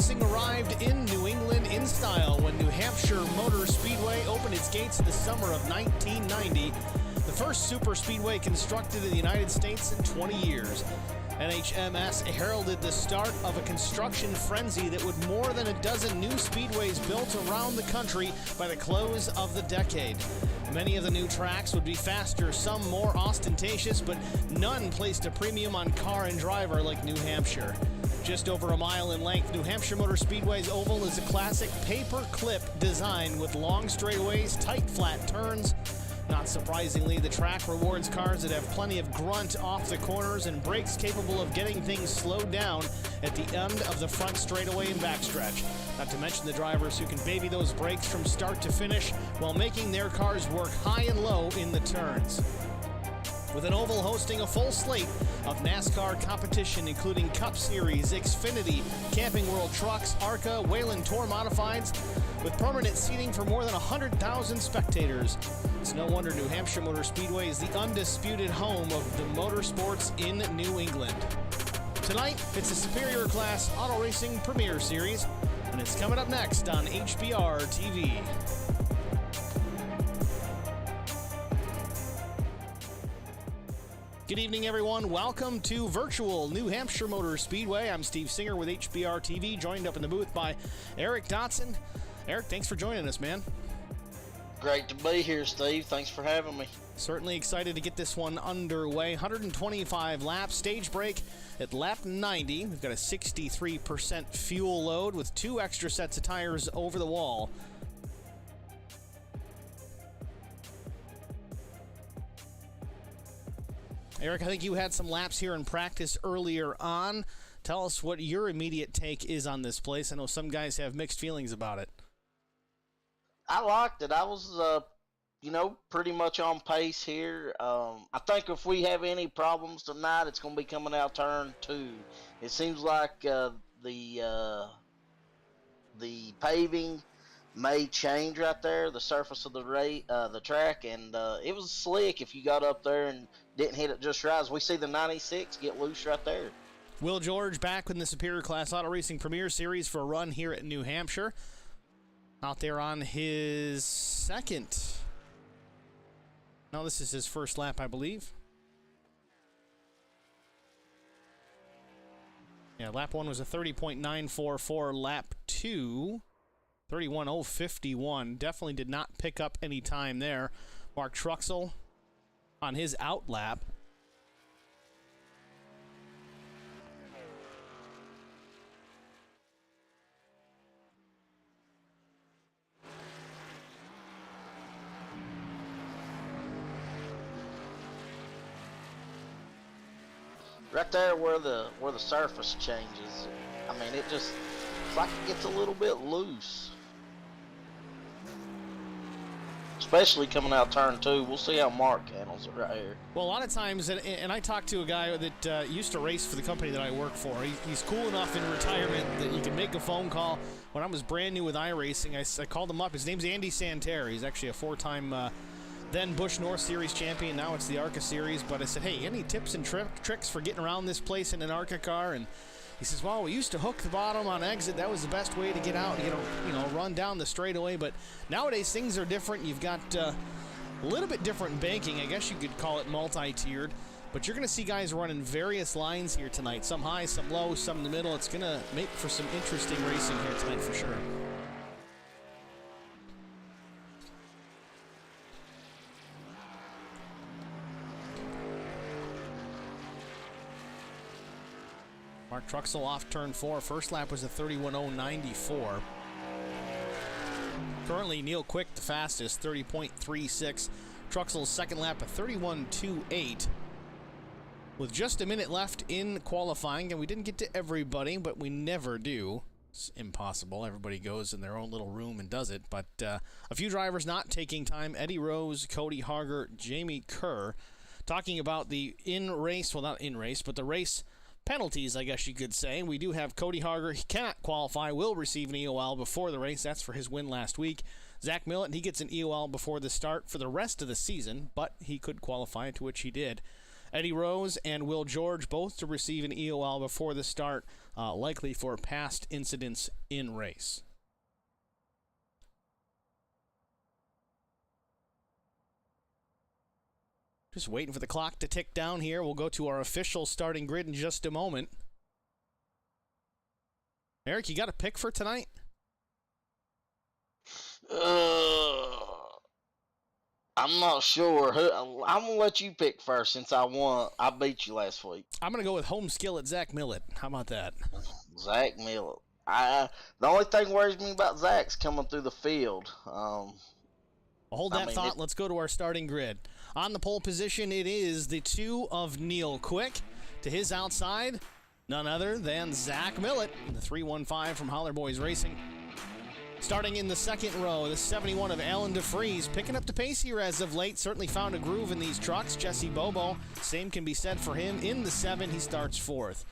racing arrived in New England in style when New Hampshire Motor Speedway opened its gates in the summer of 1990, the first super speedway constructed in the United States in 20 years. NHMS heralded the start of a construction frenzy that would more than a dozen new speedways built around the country by the close of the decade. Many of the new tracks would be faster, some more ostentatious, but none placed a premium on car and driver like New Hampshire. Just over a mile in length, New Hampshire Motor Speedway's oval is a classic paper-clip design with long straightaways, tight flat turns. Not surprisingly, the track rewards cars that have plenty of grunt off the corners and brakes capable of getting things slowed down at the end of the front straightaway and backstretch. Not to mention the drivers who can baby those brakes from start to finish while making their cars work high and low in the turns. With an oval hosting a full slate of NASCAR competition, including Cup Series, Xfinity, Camping World Trucks, ARCA, Whelen Tour Modifieds, with permanent seating for more than 100,000 spectators. It's no wonder New Hampshire Motor Speedway is the undisputed home of the motorsports in New England. Tonight, it's a Superior Class Auto Racing Premier Series, and it's coming up next on HBR TV. Good evening, everyone. Welcome to virtual New Hampshire Motor Speedway. I'm Steve Singer with HBR TV, joined up in the booth by Eric Dotson. Eric, thanks for joining us, man. Great to be here, Steve. Thanks for having me. Certainly excited to get this one underway. 125 laps, stage break at lap 90. We've got a 63% fuel load with 2 extra sets of tires over the wall. Eric, I think you had some laps here in practice earlier on. Tell us what your immediate take is on this place. I know some guys have mixed feelings about it. I liked it. I was, pretty much on pace here. I think if we have any problems tonight, it's going to be coming out turn 2. It seems like the paving may change right there, the surface of the track, and it was slick if you got up there and didn't hit it just right. As we see the 96 get loose right there. Will George back in the Superior Class Auto Racing Premier Series for a run here at New Hampshire. Out there on his second. No, this is his first lap, I believe. Yeah, lap 1 was a 30.944. Lap 2, 31.051. Definitely did not pick up any time there. Mark Truxell on his out lap. Right there where the surface changes, I mean, it's like it gets a little bit loose. Especially coming out turn 2. We'll see how Mark handles it right here. Well, a lot of times, and I talked to a guy that used to race for the company that I work for. He's cool enough in retirement that you can make a phone call. When I was brand new with iRacing, I called him up. His name's Andy Santerre. He's actually a 4-time then Busch North Series champion. Now it's the ARCA Series. But I said, hey, any tips and tricks for getting around this place in an ARCA car? And he says, well, we used to hook the bottom on exit. That was the best way to get out and run down the straightaway. But nowadays things are different. You've got a little bit different banking. I guess you could call it multi-tiered. But you're going to see guys running various lines here tonight. Some high, some low, some in the middle. It's going to make for some interesting racing here tonight for sure. Mark Truxell off turn 4. First lap was a 31.094. Currently, Neil Quick the fastest, 30.36. Truxell's second lap, a 31.28. With just a minute left in qualifying, and we didn't get to everybody, but we never do. It's impossible. Everybody goes in their own little room and does it. But a few drivers not taking time. Eddie Rose, Cody Harger, Jamie Kerr, talking about the in-race, well, not in-race, but the race penalties, I guess you could say. We do have Cody Harger. He cannot qualify, will receive an EOL before the race. That's for his win last week. Zach Millett, he gets an EOL before the start for the rest of the season, but he could qualify, to which he did. Eddie Rose and Will George both to receive an EOL before the start likely for past incidents in race. Just waiting for the clock to tick down here. We'll go to our official starting grid in just a moment. Eric, you got a pick for tonight? I'm not sure. I'm going to let you pick first since I won. I beat you last week. I'm going to go with home skillet Zach Millett. How about that? Zach Millett. The only thing worries me about Zach's coming through the field. Well, hold that thought. Let's go to our starting grid. On the pole position, it is the 2 of Neil Quick. To his outside, none other than Zach Millett, the 315 from Holler Boys Racing. Starting in the second row, the 71 of Alan DeFries, picking up the pace here as of late. Certainly found a groove in these trucks. Jesse Bobo, same can be said for him. In the 7, he starts 4th.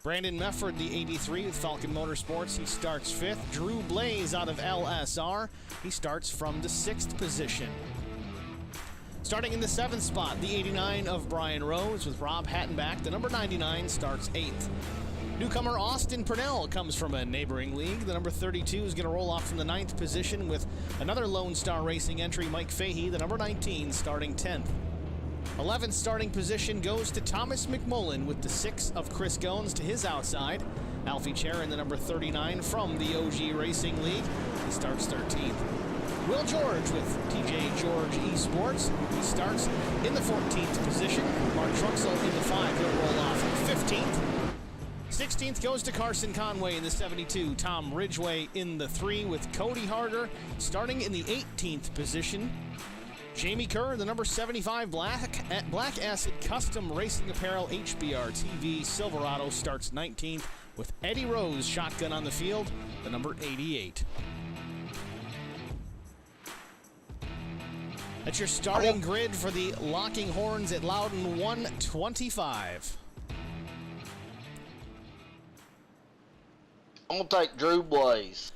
Brandon Mefford, the 83 with Falcon Motorsports, he starts 5th. Drew Blaze out of LSR, he starts from the 6th position. Starting in the 7th spot, the 89 of Brian Rose with Rob Hattenback. The number 99 starts 8th. Newcomer Austin Purnell comes from a neighboring league. The number 32 is going to roll off from the 9th position with another Lone Star Racing entry, Mike Fahey, the number 19, starting 10th. 11th starting position goes to Thomas McMullen with the 6 of Chris Gones to his outside. Alfie Charon, the number 39 from the OG Racing League. He starts 13th. Will George with TJ George Esports. He starts in the 14th position. Mark Truxell in the 5. He'll roll off 15th. 16th goes to Carson Conway in the 72. Tom Ridgway in the 3 with Cody Harder starting in the 18th position. Jamie Kerr, the number 75 Black Acid Custom Racing Apparel HBR TV Silverado starts 19th with Eddie Rose shotgun on the field, the number 88. That's your starting grid for the Locking Horns at Loudon 125. I'm going to take Drew Blaze.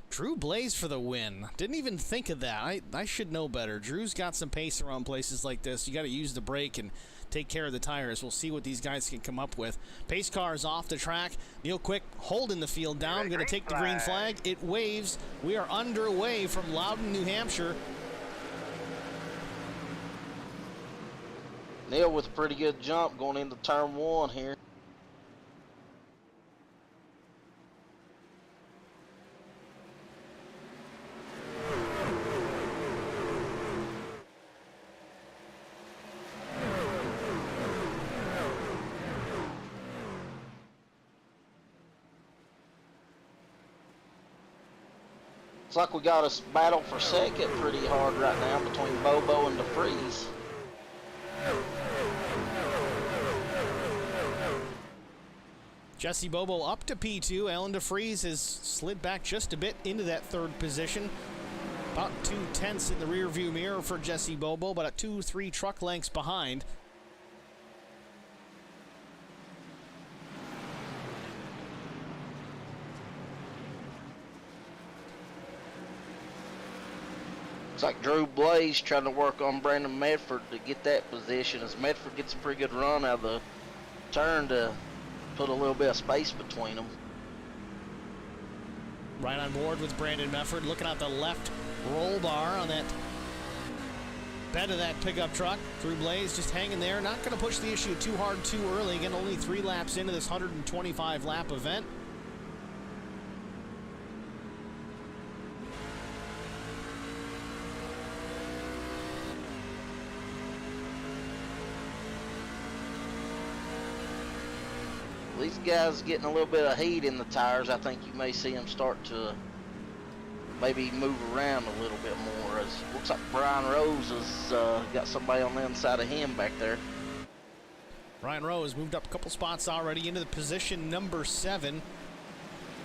Drew Blaze for the win. Didn't even think of that. I should know better. Drew's got some pace around places like this. You got to use the brake and take care of the tires. We'll see what these guys can come up with. Pace car is off the track. Neil Quick holding the field down. Going to take the green flag. It waves. We are underway from Loudon, New Hampshire. Neil with a pretty good jump going into turn 1 here. Looks like we got a battle for second pretty hard right now between Bobo and DeFries. Jesse Bobo up to P2. Alan DeFries has slid back just a bit into that 3rd position. About 2/10 in the rear view mirror for Jesse Bobo, but at 2-3 truck lengths behind. Looks like Drew Blaze trying to work on Brandon Medford to get that position as Medford gets a pretty good run out of the turn to put a little bit of space between them. Right on board with Brandon Mefford, looking out the left roll bar on that bed of that pickup truck. Drew Blaze just hanging there, not going to push the issue too hard too early. Again, only 3 laps into this 125 lap event. These guys getting a little bit of heat in the tires. I think you may see them start to maybe move around a little bit more. As looks like Brian Rose has got somebody on the inside of him back there. Brian Rose moved up a couple spots already into the position number 7.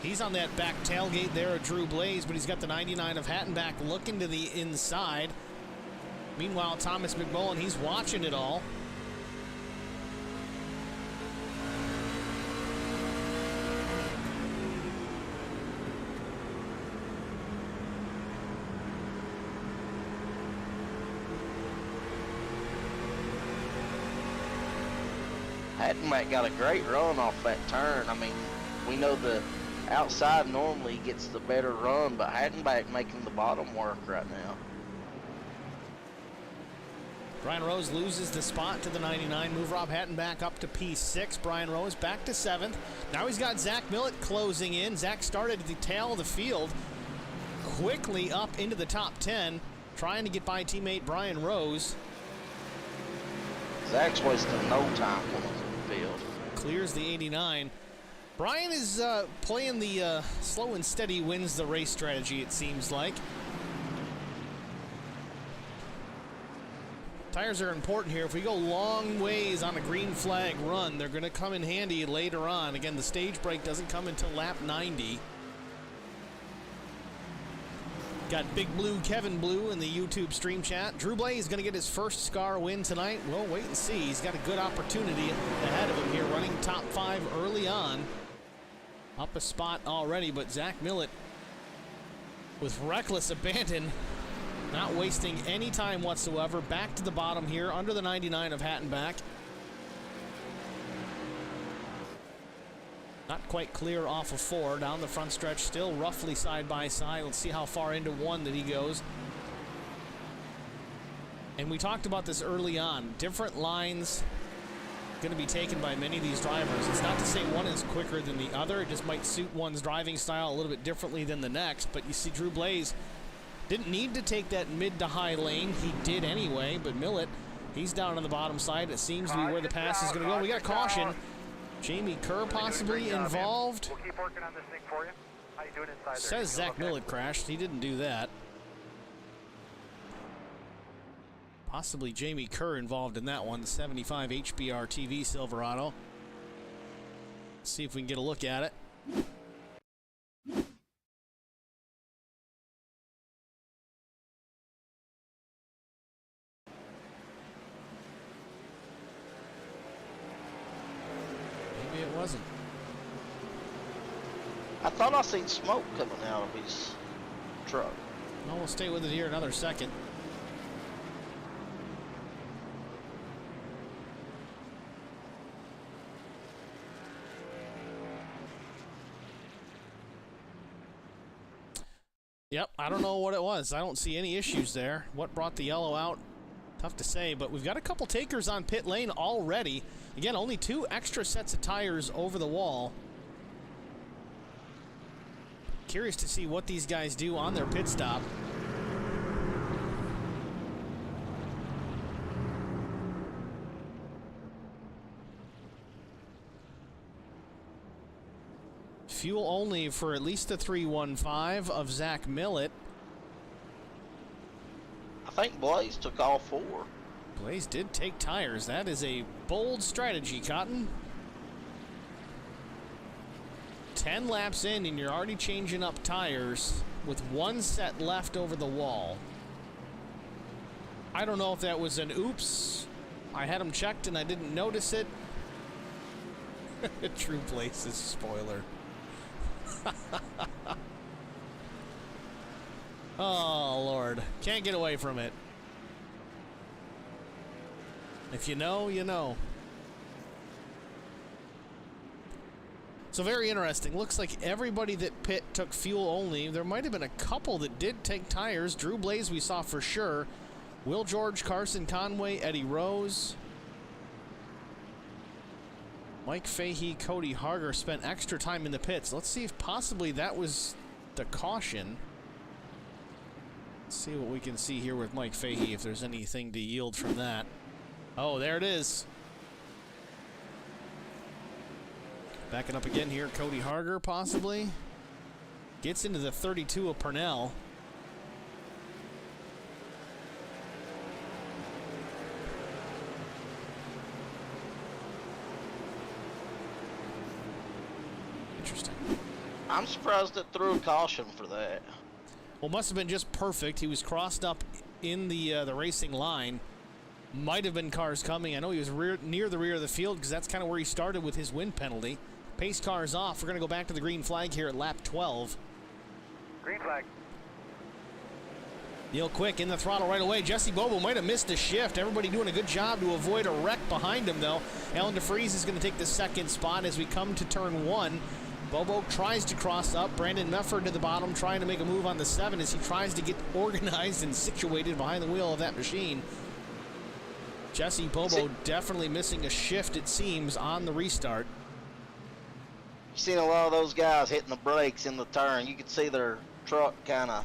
He's on that back tailgate there of Drew Blaze, but he's got the 99 of Hattenback looking to the inside. Meanwhile, Thomas McMullen, he's watching it all. Hattenback got a great run off that turn. I mean, We know the outside normally gets the better run, but Hattenback making the bottom work right now. Brian Rose loses the spot to the 99. Move Rob Hattenback up to P6. Brian Rose back to 7th. Now he's got Zach Millett closing in. Zach started at the tail of the field, quickly up into the top 10, trying to get by teammate Brian Rose. Zach's wasting no time coming to the field. Clears the 89. Brian is playing the slow and steady wins the race strategy, it seems like. Tires are important here. If we go long ways on a green flag run, they're going to come in handy later on. Again, the stage break doesn't come until lap 90. Got Big Blue Kevin Blue in the YouTube stream chat. Drew Blay is going to get his first SCAR win tonight. We'll wait and see. He's got a good opportunity ahead of him here, running top 5 early on. Up a spot already, but Zach Millett with reckless abandon, not wasting any time whatsoever. Back to the bottom here, under the 99 of Hattenback. Not quite clear off of 4. Down the front stretch, still roughly side by side. Let's see how far into 1 that he goes. And we talked about this early on. Different lines going to be taken by many of these drivers. It's not to say one is quicker than the other. It just might suit one's driving style a little bit differently than the next. But you see Drew Blaze didn't need to take that mid to high lane. He did anyway, but Millett, he's down on the bottom side. It seems to be where the pass is going to go. We got a caution. Jamie Kerr possibly involved. We'll keep working on this thing for you. How you doing inside there? Says Zach Millett crashed. He didn't do that. Possibly Jamie Kerr involved in that one. The 75 HBR TV Silverado. Let's see if we can get a look at it. Maybe it wasn't. I thought I seen smoke coming out of his truck. Well, we'll stay with it here another second. Yep, I don't know what it was. I don't see any issues there. What brought the yellow out? Tough to say, but we've got a couple takers on pit lane already. Again, only 2 extra sets of tires over the wall. Curious to see what these guys do on their pit stop. Fuel only for at least the 315 of Zach Millett. I think Blaze took all 4. Blaze did take tires. That is a bold strategy, Cotton. 10 laps in and you're already changing up tires with 1 set left over the wall. I don't know if that was an oops. I had them checked and I didn't notice it. True Blaze's spoiler. Oh, Lord. Can't get away from it. If you know, you know. So very interesting. Looks like everybody that pit took fuel only. There might have been a couple that did take tires. Drew Blaze we saw for sure. Will George, Carson Conway, Eddie Rose. Mike Fahey, Cody Harger spent extra time in the pits. Let's see if possibly that was the caution. Let's see what we can see here with Mike Fahey, if there's anything to yield from that. Oh, there it is. Backing up again here, Cody Harger possibly. Gets into the 32 of Purnell. Interesting. I'm surprised it threw a caution for that. Well, must have been just perfect. He was crossed up in the racing line. Might have been cars coming. I know he was near the rear of the field because that's kind of where he started with his win penalty. Pace cars off. We're going to go back to the green flag here at lap 12. Green flag. Neil Quick in the throttle right away. Jesse Bobo might have missed a shift. Everybody doing a good job to avoid a wreck behind him, though. Alan DeFries is going to take the second spot as we come to turn 1. Bobo tries to cross up. Brandon Mefford to the bottom, trying to make a move on the 7 as he tries to get organized and situated behind the wheel of that machine. Jesse Bobo definitely missing a shift, it seems, on the restart. You've seen a lot of those guys hitting the brakes in the turn. You could see their truck kind of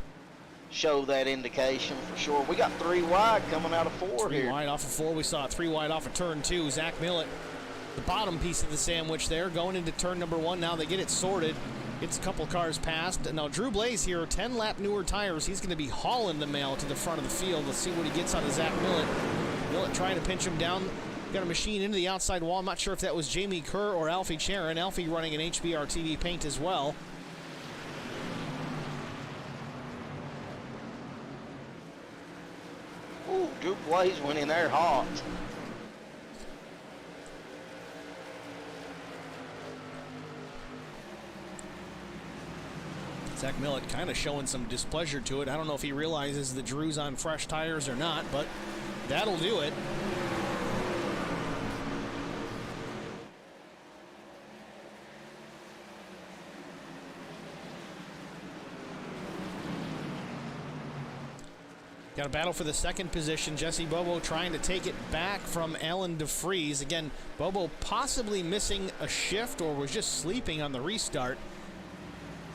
show that indication for sure. We got 3 wide coming out of 4 here. 3 wide off of 4. We saw it 3 wide off of turn 2. Zach Millett, the bottom piece of the sandwich there, going into turn number 1. Now they get it sorted. Gets a couple cars past. Now Drew Blaze here, 10-lap newer tires. He's going to be hauling the mail to the front of the field. Let's see what he gets out of Zach Millett. Millett trying to pinch him down. Got a machine into the outside wall. I'm not sure if that was Jamie Kerr or Alfie Charon. Alfie running an HBR TV paint as well. Ooh, Drew Blaze went in there hot. Zach Millett kind of showing some displeasure to it. I don't know if he realizes that Drew's on fresh tires or not, but that'll do it. Got a battle for the 2nd position. Jesse Bobo trying to take it back from Alan DeFries. Again, Bobo possibly missing a shift or was just sleeping on the restart.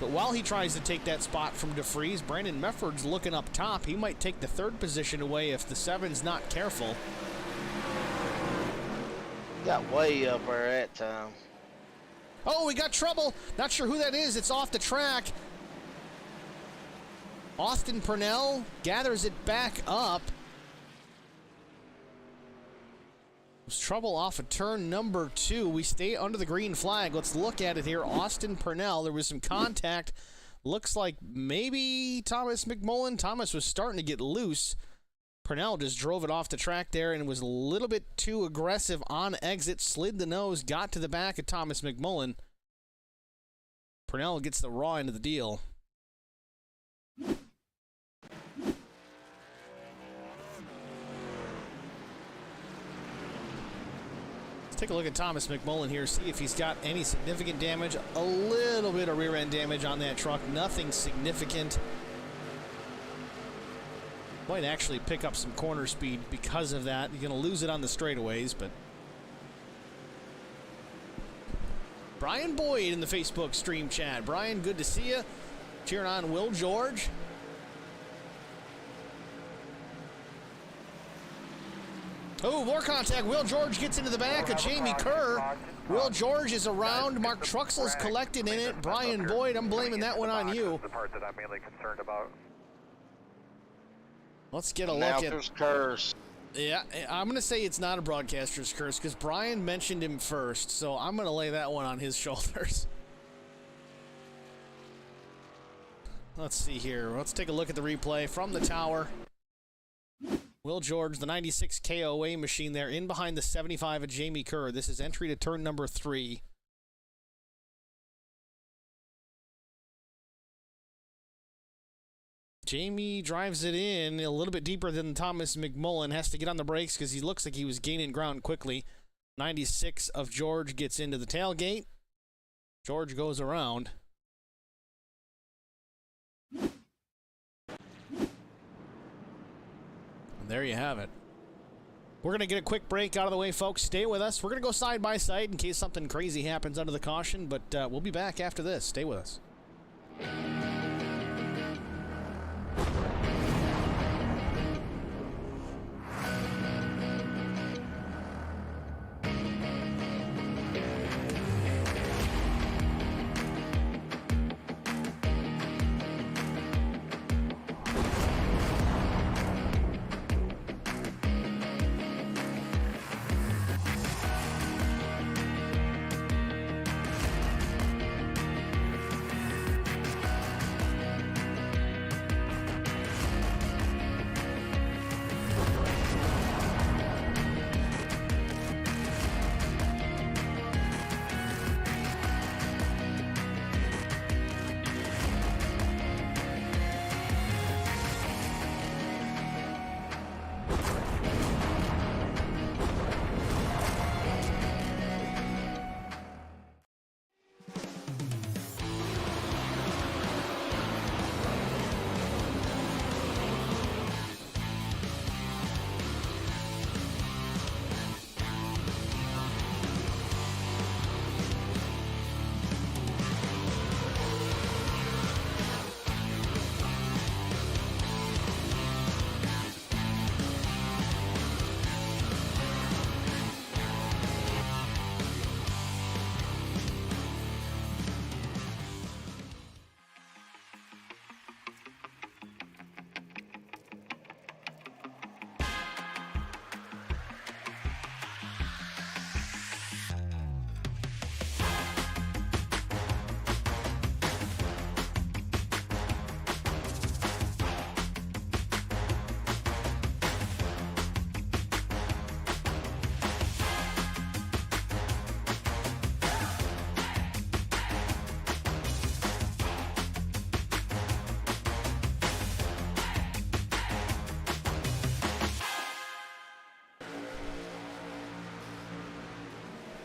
But while he tries to take that spot from DeFries, Brandon Mefford's looking up top. He might take the 3rd position away if the 7's not careful. Got way up there that time. Oh, we got trouble. Not sure who that is. It's off the track. Austin Purnell gathers it back up. There's trouble off of turn number 2. We stay under the green flag. Let's look at it here. Austin Purnell, there was some contact. Looks like maybe Thomas McMullen. Thomas was starting to get loose. Purnell just drove it off the track there and was a little bit too aggressive on exit. Slid the nose, got to the back of Thomas McMullen. Purnell gets the raw end of the deal. Take a look at Thomas McMullen here, see if he's got any significant damage. A little bit of rear end damage on that truck, nothing significant. Might actually pick up some corner speed because of that. You're going to lose it on the straightaways, but Brian Boyd in the Facebook stream chat. Brian, good to see you. Cheering on Will George. Oh, more contact. Will George gets into the back of Jamie Kerr. Will George is around. Mark Truxell's collected in it. Brian Boyd, I'm blaming that one on you. The part that I'm mainly concerned about. Let's get a look Now at... there's curse. Yeah, I'm going to say it's not a broadcaster's curse because Brian mentioned him first, so I'm going to lay that one on his shoulders. Let's see here. Let's take a look at the replay from the tower. Will George, the 96 KOA machine there, in behind the 75 of Jamie Kerr. This is entry to turn number 3. Jamie drives it in a little bit deeper than Thomas McMullen. Has to get on the brakes because he looks like he was gaining ground quickly. 96 of George gets into the tailgate. George goes around. There you have it. We're going to get a quick break out of the way, folks. Stay with us. We're going to go side by side in case something crazy happens under the caution, but we'll be back after this. Stay with us.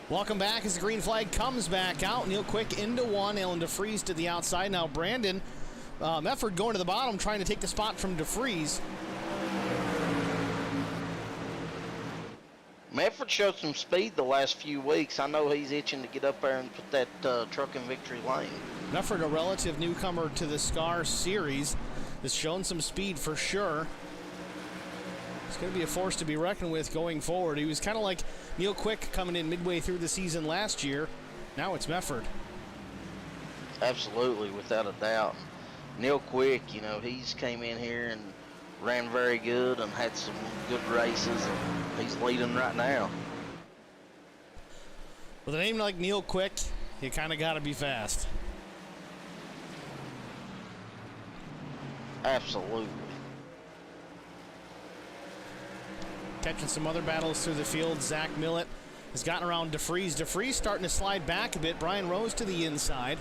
Welcome back as the green flag comes back out. Neil Quick into one, Alan DeFries to the outside. Now Brandon Mefford going to the bottom, trying to take the spot from DeFries. Mefford showed some speed the last few weeks. I know he's itching to get up there and put that truck in victory lane. Mefford, a relative newcomer to the SCAR series, has shown some speed for sure. It's going to be a force to be reckoned with going forward. He was kind of like Neil Quick coming in midway through the season last year. Now it's Mefford. Absolutely, without a doubt. Neil Quick, you know, he's came in here and ran very good and had some good races, and he's leading right now. With a name like Neil Quick, you kind of got to be fast. Absolutely. Catching some other battles through the field. Zach Millett has gotten around DeFries. DeFries starting to slide back a bit. Brian Rose to the inside.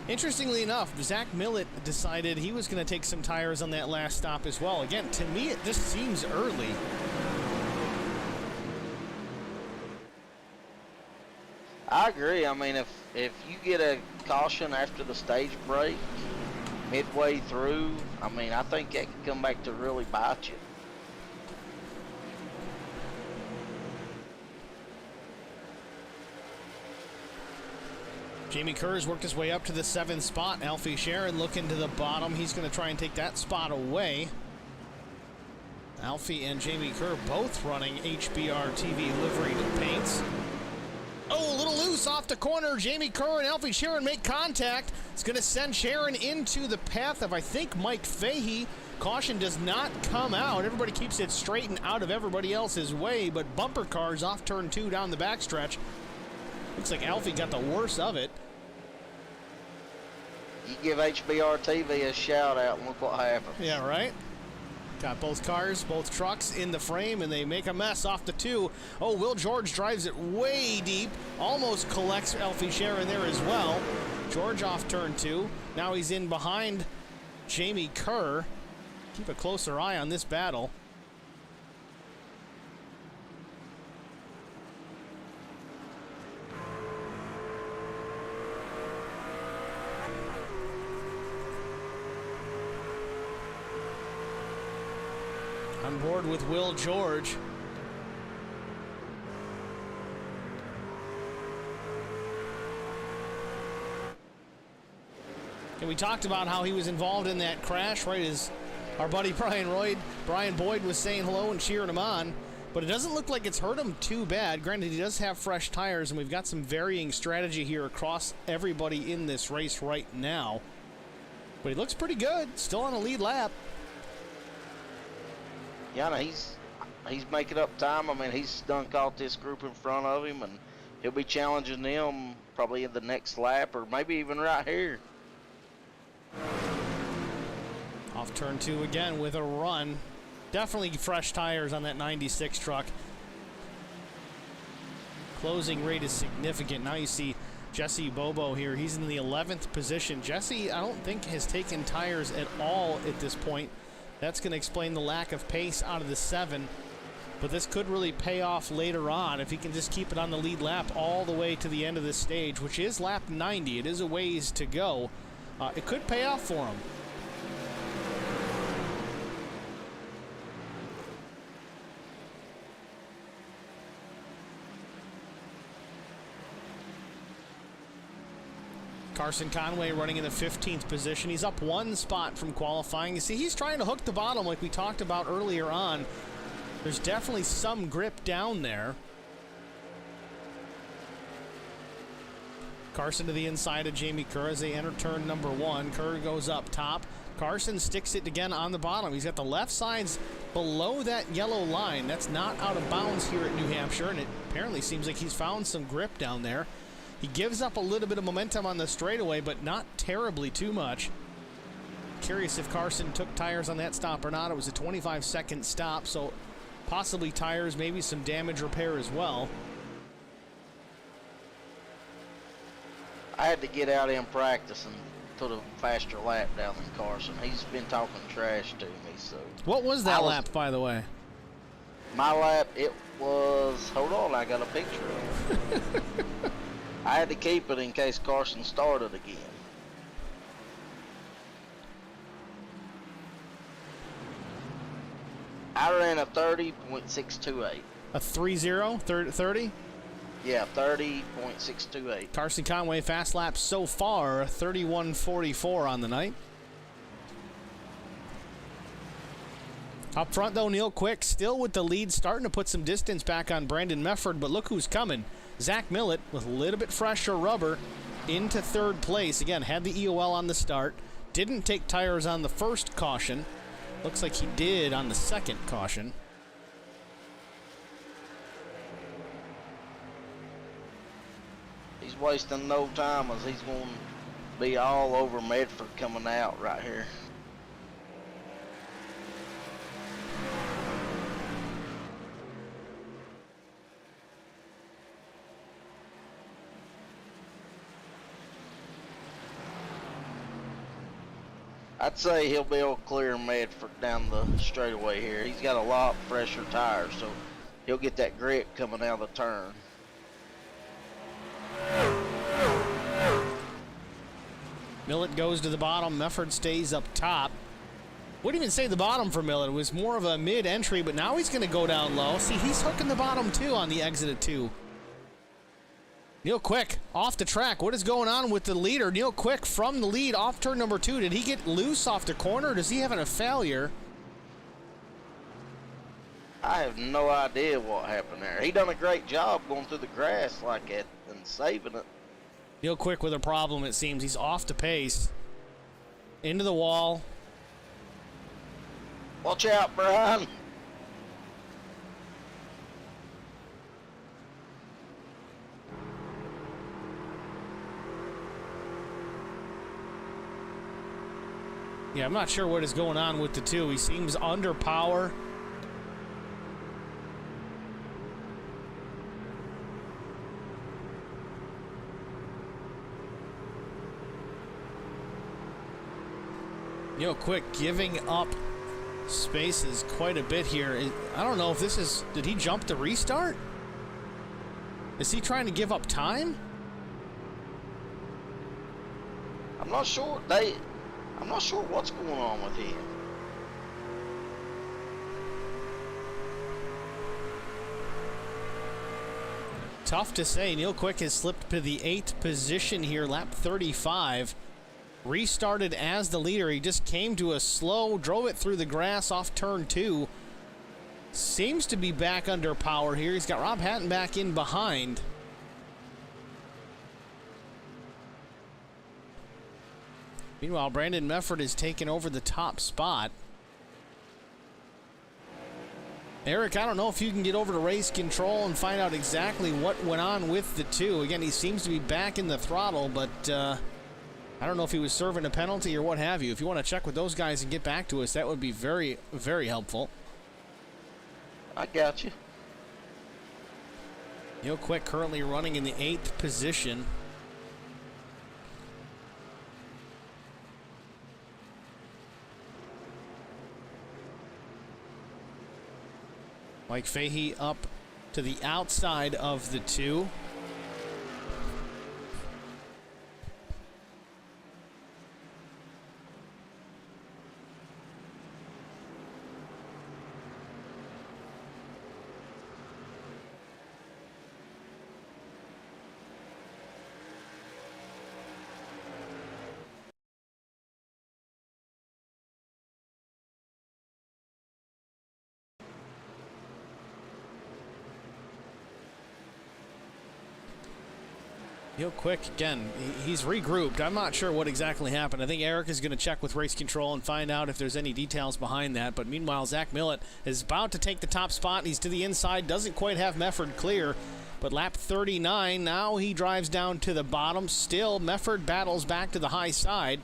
Interestingly enough, Zach Millett decided he was going to take some tires on that last stop as well. Again, to me, it just seems early. I agree. I mean, if you get a caution after the stage break, midway through, I mean, I think that could come back to really bite you. Jamie Kerr's worked his way up to the 7th spot. Alfie Sharon looking to the bottom. He's going to try and take that spot away. Alfie and Jamie Kerr both running HBR TV liveried paints. Oh, a little loose off the corner. Jamie Kerr and Alfie Sharon make contact. It's going to send Sharon into the path of, I think, Mike Fahey. Caution does not come out. Everybody keeps it straight and out of everybody else's way, but bumper cars off turn 2 down the backstretch. Looks like Alfie got the worst of it. You give HBR TV a shout out and look what happens. Yeah, right? Got both cars, both trucks in the frame, and they make a mess off the 2. Oh, Will George drives it way deep. Almost collects Alfie Sharon there as well. George off turn 2. Now he's in behind Jamie Kerr. Keep a closer eye on this battle. On board with Will George. And we talked about how he was involved in that crash, right, as our buddy Brian Boyd was saying hello and cheering him on. But it doesn't look like it's hurt him too bad. Granted, he does have fresh tires, and we've got some varying strategy here across everybody in this race right now. But he looks pretty good, still on a lead lap. Yeah, no, he's making up time. I mean, he's done caught this group in front of him, and he'll be challenging them probably in the next lap or maybe even right here. Off turn 2 again with a run. Definitely fresh tires on that 96 truck. Closing rate is significant. Now you see Jesse Bobo here. He's in the 11th position. Jesse, I don't think, has taken tires at all at this point. That's going to explain the lack of pace out of the 7. But this could really pay off later on if he can just keep it on the lead lap all the way to the end of this stage, which is lap 90. It is a ways to go. It could pay off for him. Carson Conway running in the 15th position. He's up 1 spot from qualifying. You see, he's trying to hook the bottom like we talked about earlier on. There's definitely some grip down there. Carson to the inside of Jamie Kerr as they enter turn number 1. Kerr goes up top. Carson sticks it again on the bottom. He's got the left sides below that yellow line. That's not out of bounds here at New Hampshire, and it apparently seems like he's found some grip down there. He gives up a little bit of momentum on the straightaway, but not terribly too much. Curious if Carson took tires on that stop or not. It was a 25-second stop, so possibly tires, maybe some damage repair as well. I had to get out in practice and put a faster lap down than Carson. He's been talking trash to me, so. What was that lap, by the way? My lap, was, hold on, I got a picture of it. I had to keep it in case Carson started again. I ran a 30.628. A 3-0, 30? Yeah, 30.628. Carson Conway fast laps so far, 31:44 on the night. Up front, though, Neil Quick still with the lead, starting to put some distance back on Brandon Mefford, but look who's coming. Zach Millett with a little bit fresher rubber into third place. Again, had the EOL on the start. Didn't take tires on the first caution. Looks like he did on the second caution. He's wasting no time as he's going to be all over Medford coming out right here. I'd say he'll be able to clear Medford down the straightaway here. He's got a lot fresher tires, so he'll get that grip coming out of the turn. Millett goes to the bottom. Mefford stays up top. Wouldn't even say the bottom for Millett. It was more of a mid-entry, but now he's going to go down low. See, he's hooking the bottom, too, on the exit of 2. Neil Quick off the track. What is going on with the leader? Neil Quick from the lead off turn number 2. Did he get loose off the corner, or does he have a failure? I have no idea what happened there. He done a great job going through the grass like that and saving it. Neil Quick with a problem, it seems. He's off the pace. Into the wall. Watch out, Brian. Yeah, I'm not sure what is going on with the 2. He seems under power. Neil Quick giving up spaces quite a bit here. I don't know if this is... Did he jump the restart? Is he trying to give up time? I'm not sure. I'm not sure what's going on with him. Tough to say. Neil Quick has slipped to the 8th position here, lap 35. Restarted as the leader. He just came to a slow, drove it through the grass off turn 2. Seems to be back under power here. He's got Rob Hatton back in behind. Meanwhile, Brandon Mefford has taken over the top spot. Eric, I don't know if you can get over to race control and find out exactly what went on with the 2. Again, he seems to be back in the throttle, but I don't know if he was serving a penalty or what have you. If you want to check with those guys and get back to us, that would be very, very helpful. I got you. Neil Quick currently running in the 8th position. Mike Fahey up to the outside of the 2. Neil Quick, again, he's regrouped. I'm not sure what exactly happened. I think Eric is going to check with race control and find out if there's any details behind that. But meanwhile, Zach Millett is about to take the top spot. He's to the inside, doesn't quite have Mefford clear. But lap 39, now he drives down to the bottom. Still, Mefford battles back to the high side.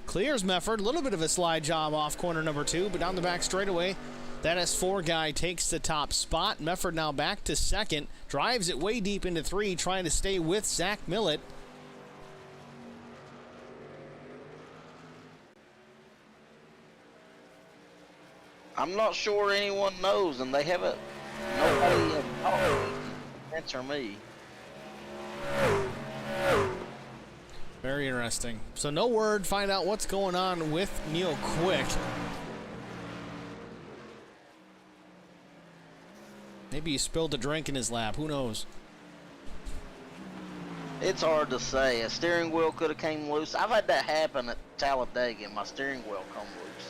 Clears Mefford, a little bit of a slide job off corner number 2, but down the back straightaway. That S4 guy takes the top spot. Mefford now back to second. Drives it way deep into 3, trying to stay with Zach Millett. I'm not sure anyone knows, and they haven't. Nobody has called me to answer me. Very interesting. So no word. Find out what's going on with Neil Quick. Maybe he spilled a drink in his lap. Who knows? It's hard to say. A steering wheel could have came loose. I've had that happen at Talladega. My steering wheel come loose.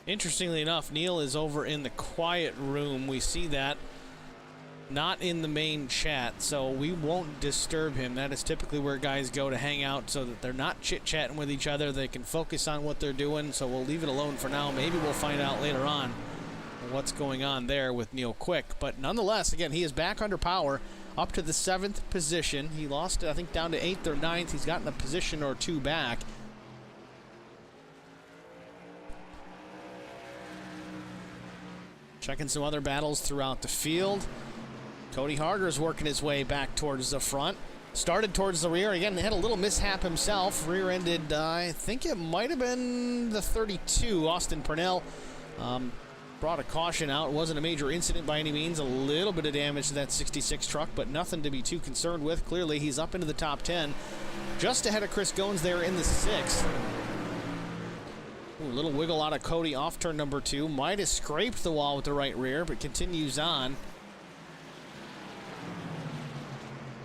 Interestingly enough, Neil is over in the quiet room. We see that. Not in the main chat, so we won't disturb him. That is typically where guys go to hang out so that they're not chit-chatting with each other. They can focus on what they're doing, so we'll leave it alone for now. Maybe we'll find out later on what's going on there with Neil Quick. But nonetheless, again, he is back under power up to the 7th position. He lost, I think, down to 8th or 9th. He's gotten a position or two back. Checking some other battles throughout the field. Cody Harger's working his way back towards the front. Started towards the rear. Again, had a little mishap himself. Rear-ended, I think it might have been the 32. Austin Purnell brought a caution out. It wasn't a major incident by any means. A little bit of damage to that 66 truck, but nothing to be too concerned with. Clearly, he's up into the top 10. Just ahead of Chris Goins there in the 6th. Ooh, a little wiggle out of Cody off turn number 2. Might have scraped the wall with the right rear, but continues on.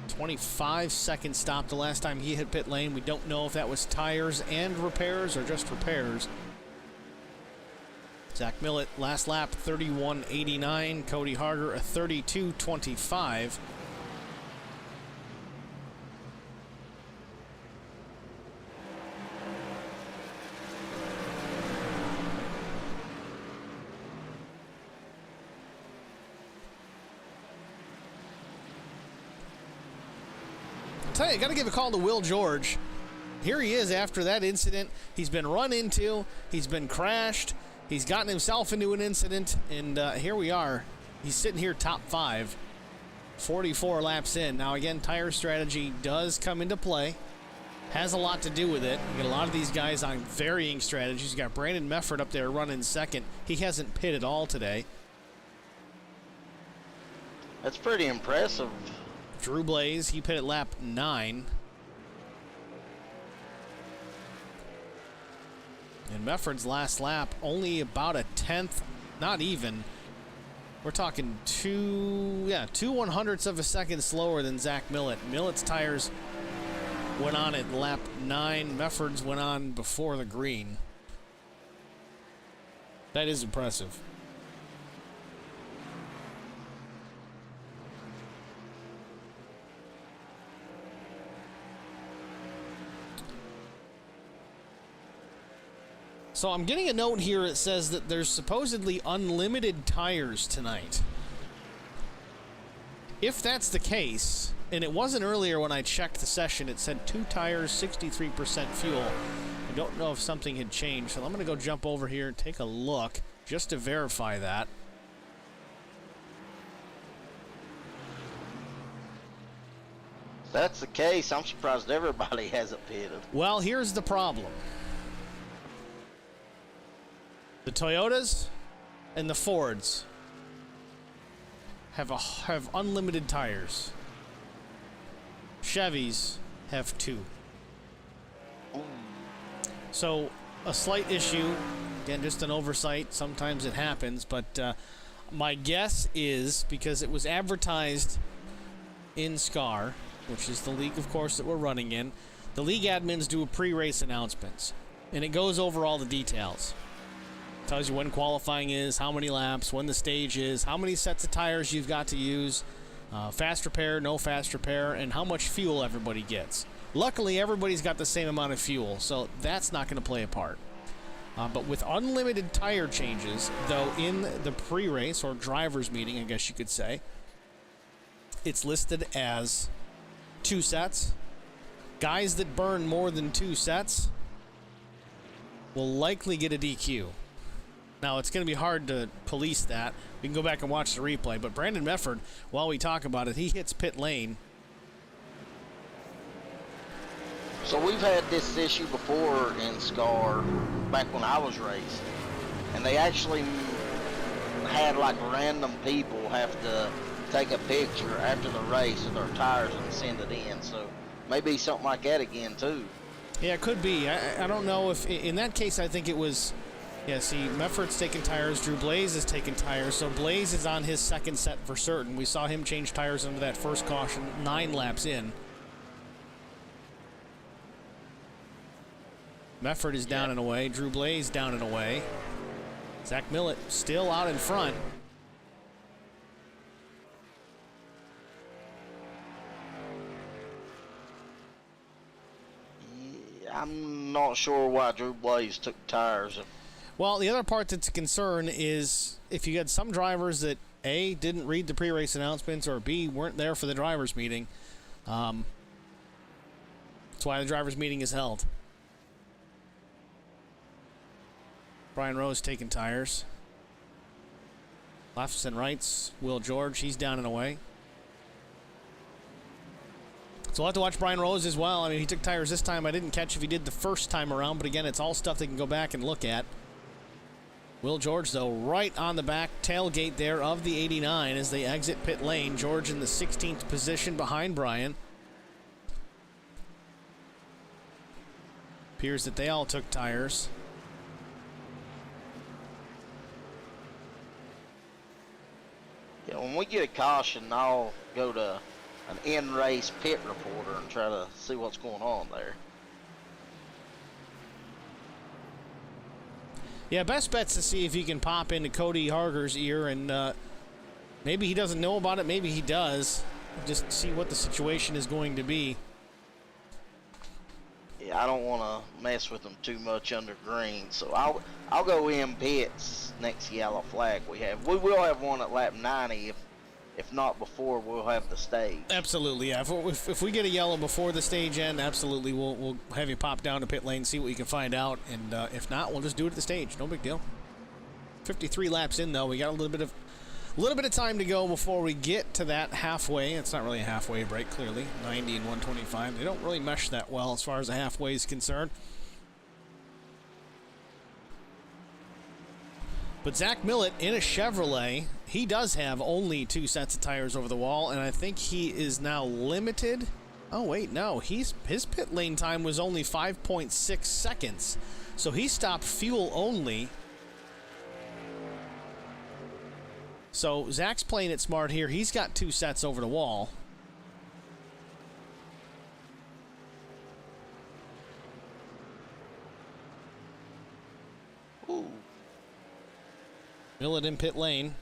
25-second stop the last time he hit pit lane. We don't know if that was tires and repairs or just repairs. Zach Millett, last lap, 31.89. Cody Harger, a 32.25. Tell you, I got to give a call to Will George. Here he is after that incident. He's been run into. He's been crashed. He's gotten himself into an incident. And here we are. He's sitting here top 5. 44 laps in. Now, again, tire strategy does come into play. Has a lot to do with it. You get a lot of these guys on varying strategies. You got Brandon Mefford up there running second. He hasn't pit at all today. That's pretty impressive. Drew Blaze, he pit at lap 9. And Mefford's last lap, only about a 10th, not even. We're talking 2/100ths of a second slower than Zach Millett. Millett's tires went on at lap 9. Mefford's went on before the green. That is impressive. So I'm getting a note here. It says that there's supposedly unlimited tires tonight. If that's the case, and it wasn't earlier when I checked the session, it said 2 tires, 63% fuel. I don't know if something had changed, so I'm going to go jump over here and take a look just to verify that. If that's the case, I'm surprised everybody hasn't pitted. Well, here's the problem. The Toyotas and the Fords have unlimited tires. Chevys have 2. So a slight issue, again, just an oversight. Sometimes it happens, but my guess is because it was advertised in SCAR, which is the league, of course, that we're running in. The league admins do a pre-race announcements, and it goes over all the details. Tells you when qualifying is, how many laps, when the stage is, how many sets of tires you've got to use, fast repair, no fast repair, and how much fuel everybody gets. Luckily, everybody's got the same amount of fuel, so that's not going to play a part. But with unlimited tire changes, though, in the pre-race or driver's meeting, I guess you could say, it's listed as 2 sets. Guys that burn more than 2 sets will likely get a DQ. Now, it's going to be hard to police that. We can go back and watch the replay. But Brandon Mefford, while we talk about it, he hits pit lane. So we've had this issue before in SCAR back when I was racing. and they actually had like random people have to take a picture after the race of their tires and send it in. So maybe something like that again too. Yeah, it could be. I don't know if in that case. I think it was. Yeah, see, Meffert's taking tires. Drew Blaze is taking tires. So Blaze is on his second set for certain. We saw him change tires under that first caution 9 laps in. Meffert is down and away. Drew Blaze down and away. Zach Millett still out in front. Yeah, I'm not sure why Drew Blaze took tires. Well, the other part that's a concern is if you had some drivers that A, didn't read the pre-race announcements, or B, weren't there for the drivers' meeting. That's why the drivers' meeting is held. Brian Rose taking tires. Lefts and rights. Will George, he's down and away. So we'll have to watch Brian Rose as well. I mean, he took tires this time. I didn't catch if he did the first time around, but again, it's all stuff they can go back and look at. Will George, though, right on the back tailgate there of the 89 as they exit pit lane. George in the 16th position behind Brian. Appears that they all took tires. Yeah, when we get a caution, I'll go to an in-race pit reporter and try to see what's going on there. Yeah, best bet's to see if he can pop into Cody Harger's ear, and maybe he doesn't know about it, maybe he does. Just see what the situation is going to be. Yeah, I don't want to mess with them too much under green, so I'll go in pits next yellow flag we have. We will have one at lap 90. If not before, we'll have the stage. Absolutely, yeah. If we get a yellow before the stage end, absolutely, we'll have you pop down to pit lane, see what you can find out, and if not, we'll just do it at the stage. No big deal. 53 laps in, though. We got a little bit of time to go before we get to that halfway. It's not really a halfway break, clearly. 90 and 125. They don't really mesh that well as far as the halfway is concerned. But Zach Millett in a Chevrolet, he does have only 2 sets of tires over the wall, and I think he is now limited. Oh, wait, no. His pit lane time was only 5.6 seconds, so he stopped fuel only. So Zach's playing it smart here. He's got 2 sets over the wall. Ooh. Millett in pit lane.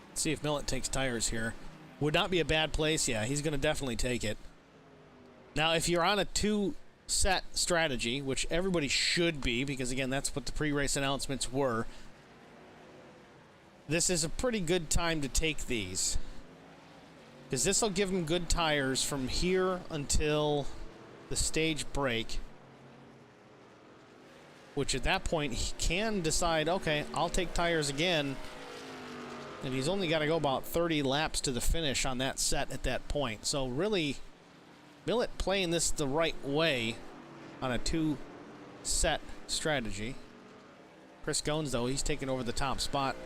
Let's see if Millett takes tires here. Would not be a bad place. Yeah, he's going to definitely take it. Now, if you're on a 2-set strategy, which everybody should be, because again, that's what the pre-race announcements were, this is a pretty good time to take these, because this will give him good tires from here until the stage break, which at that point he can decide, okay, I'll take tires again, and he's only got to go about 30 laps to the finish on that set at that point. So really, Millett playing this the right way on a 2-set strategy. Chris Goins, though, he's taking over the top spot.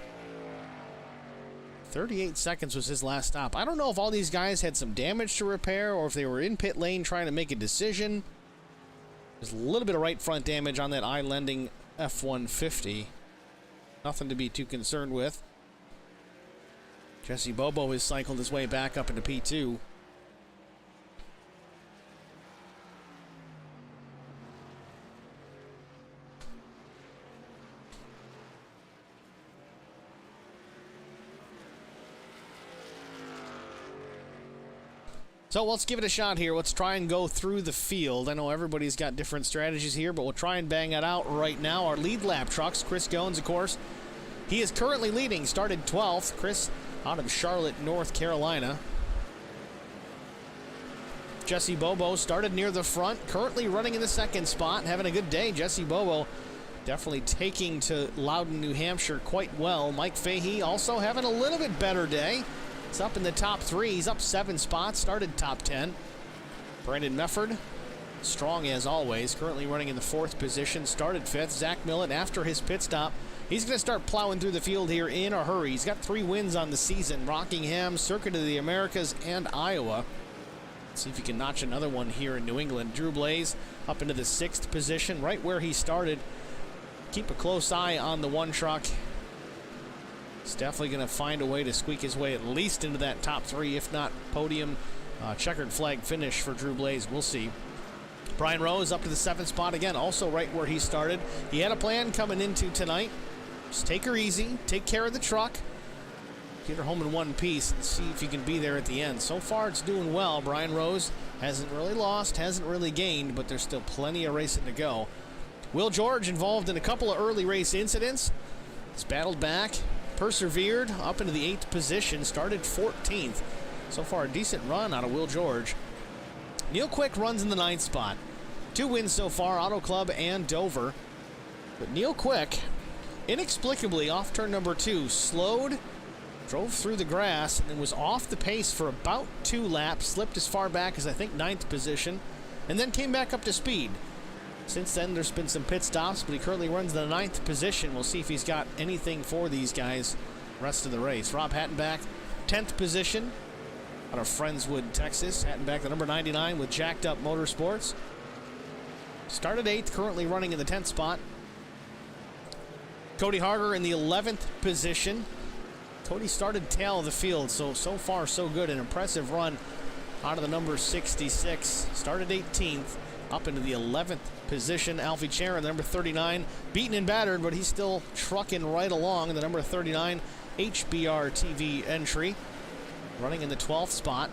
38 seconds was his last stop. I don't know if all these guys had some damage to repair or if they were in pit lane trying to make a decision. There's a little bit of right front damage on that eye-lending F-150. Nothing to be too concerned with. Jesse Bobo has cycled his way back up into P2. So let's give it a shot here. Let's try and go through the field. I know everybody's got different strategies here, but we'll try and bang it out right now. Our lead lap trucks, Chris Goins, of course. He is currently leading, started 12th. Chris out of Charlotte, North Carolina. Jesse Bobo started near the front, currently running in the second spot, having a good day. Jesse Bobo definitely taking to Loudon, New Hampshire quite well. Mike Fahey also having a little bit better day. He's up in the top 3. He's up 7 spots, started top 10. Brandon Mefford, strong as always, currently running in the 4th position, started 5th. Zach Millett, after his pit stop, he's going to start plowing through the field here in a hurry. He's got 3 wins on the season: Rockingham, Circuit of the Americas, and Iowa. Let's see if he can notch another one here in New England. Drew Blaze up into the 6th position, right where he started. Keep a close eye on the one truck. He's definitely going to find a way to squeak his way at least into that top 3, if not podium. Checkered flag finish for Drew Blaze. We'll see. Brian Rose up to the 7th spot again, also right where he started. He had a plan coming into tonight. Just take her easy, take care of the truck, get her home in one piece, and see if you can be there at the end. So far, it's doing well. Brian Rose hasn't really lost, hasn't really gained, but there's still plenty of racing to go. Will George involved in a couple of early race incidents. He's battled back, persevered up into the 8th position, started 14th. So far, a decent run out of Will George. Neil Quick runs in the 9th spot. 2 wins so far, Auto Club and Dover. But Neil Quick, inexplicably off turn number 2, slowed, drove through the grass, and was off the pace for about 2 laps, slipped as far back as I think 9th position, and then came back up to speed. Since then, there's been some pit stops, but he currently runs the 9th position. We'll see if he's got anything for these guys rest of the race. Rob Hattenbach, 10th position out of Friendswood, Texas. Hattenbach, the number 99 with Jacked Up Motorsports. Started 8th, currently running in the 10th spot. Cody Harger in the 11th position. Cody started tail of the field, so far so good. An impressive run out of the number 66. Started 18th, up into the 11th position. Alfie Charon, the number 39, beaten and battered, but he's still trucking right along. The number 39 HBR TV entry, running in the 12th spot.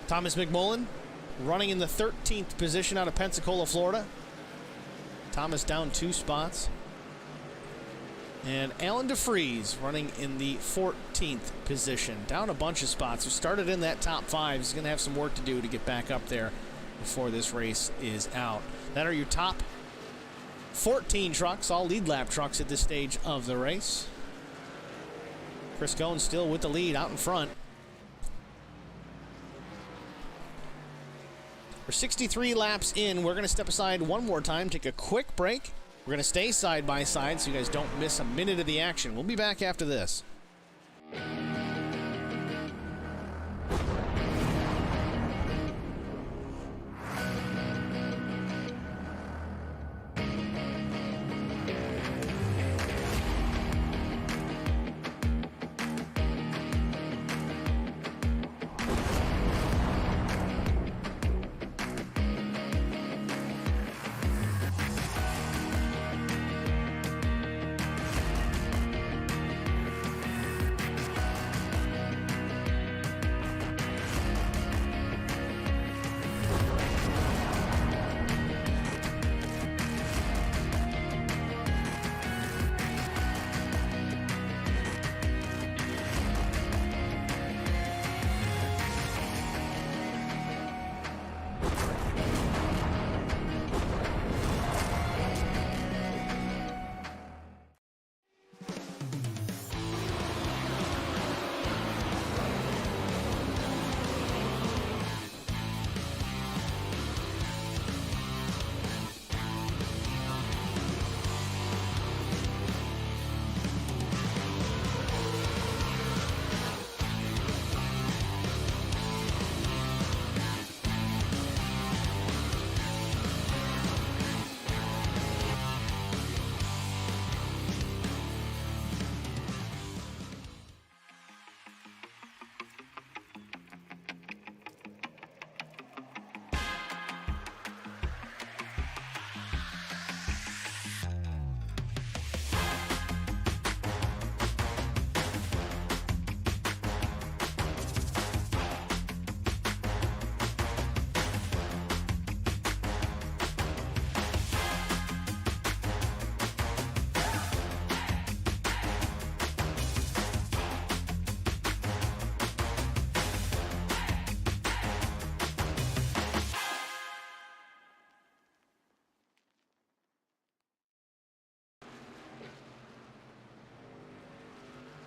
Thomas McMullen running in the 13th position out of Pensacola, Florida. Thomas down 2 spots. And Alan DeFries running in the 14th position, down a bunch of spots. Who started in that top 5. He's going to have some work to do to get back up there before this race is out. That are your top 14 trucks, all lead lap trucks at this stage of the race. Chris Cohn still with the lead out in front. We're 63 laps in. We're going to step aside one more time, take a quick break. We're going to stay side by side so you guys don't miss a minute of the action. We'll be back after this.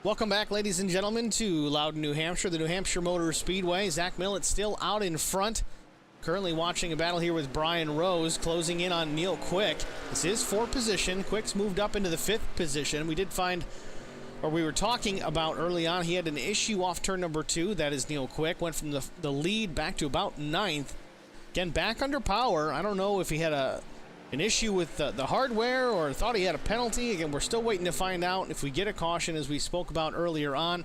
Welcome back, ladies and gentlemen, to Loudon, New Hampshire, the New Hampshire Motor Speedway. Zach Millett still out in front. Currently watching a battle here with Brian Rose, closing in on Neil Quick. This is fourth position. Quick's moved up into the fifth position. We did find, or we were talking about early on, he had an issue off turn number 2. That is Neil Quick. Went from the lead back to about 9th. Again, back under power. I don't know if he had an issue with the hardware or thought he had a penalty. Again, we're still waiting to find out if we get a caution, as we spoke about earlier on.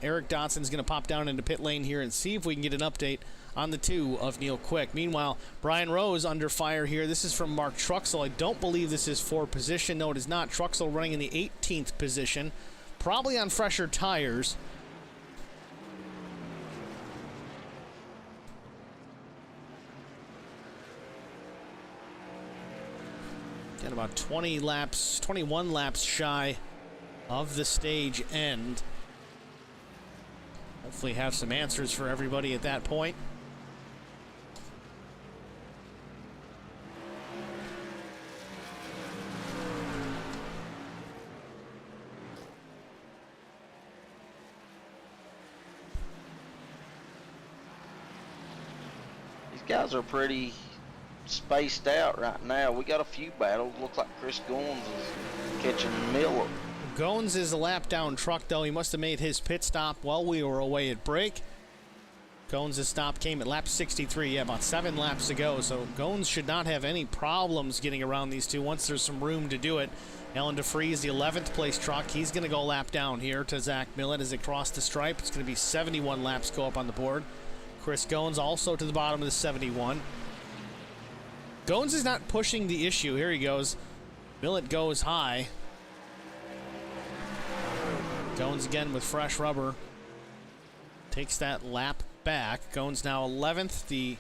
Eric Dotson's going to pop down into pit lane here and see if we can get an update on the 2 of Neil Quick. Meanwhile, Brian Rose under fire here. This is from Mark Truxell. I don't believe this is for position. No, it is not. Truxell running in the 18th position, probably on fresher tires. Got about 21 laps shy of the stage end. Hopefully have some answers for everybody at that point. These guys are pretty spaced out right now. We got a few battles. Looks like Chris Goins is catching Miller. Goins is a lap down truck, though. He must have made his pit stop while we were away at break. Goins' stop came at lap 63. Yeah, about 7 laps to go. So Goins should not have any problems getting around these two once there's some room to do it. Alan DeFries, the 11th place truck. He's going to go lap down here to Zach Millett as they cross the stripe. It's going to be 71 laps go up on the board. Chris Goins also to the bottom of the 71. Goins is not pushing the issue. Here he goes. Millett goes high. Goins again with fresh rubber. Takes that lap back. Goins now 11th. The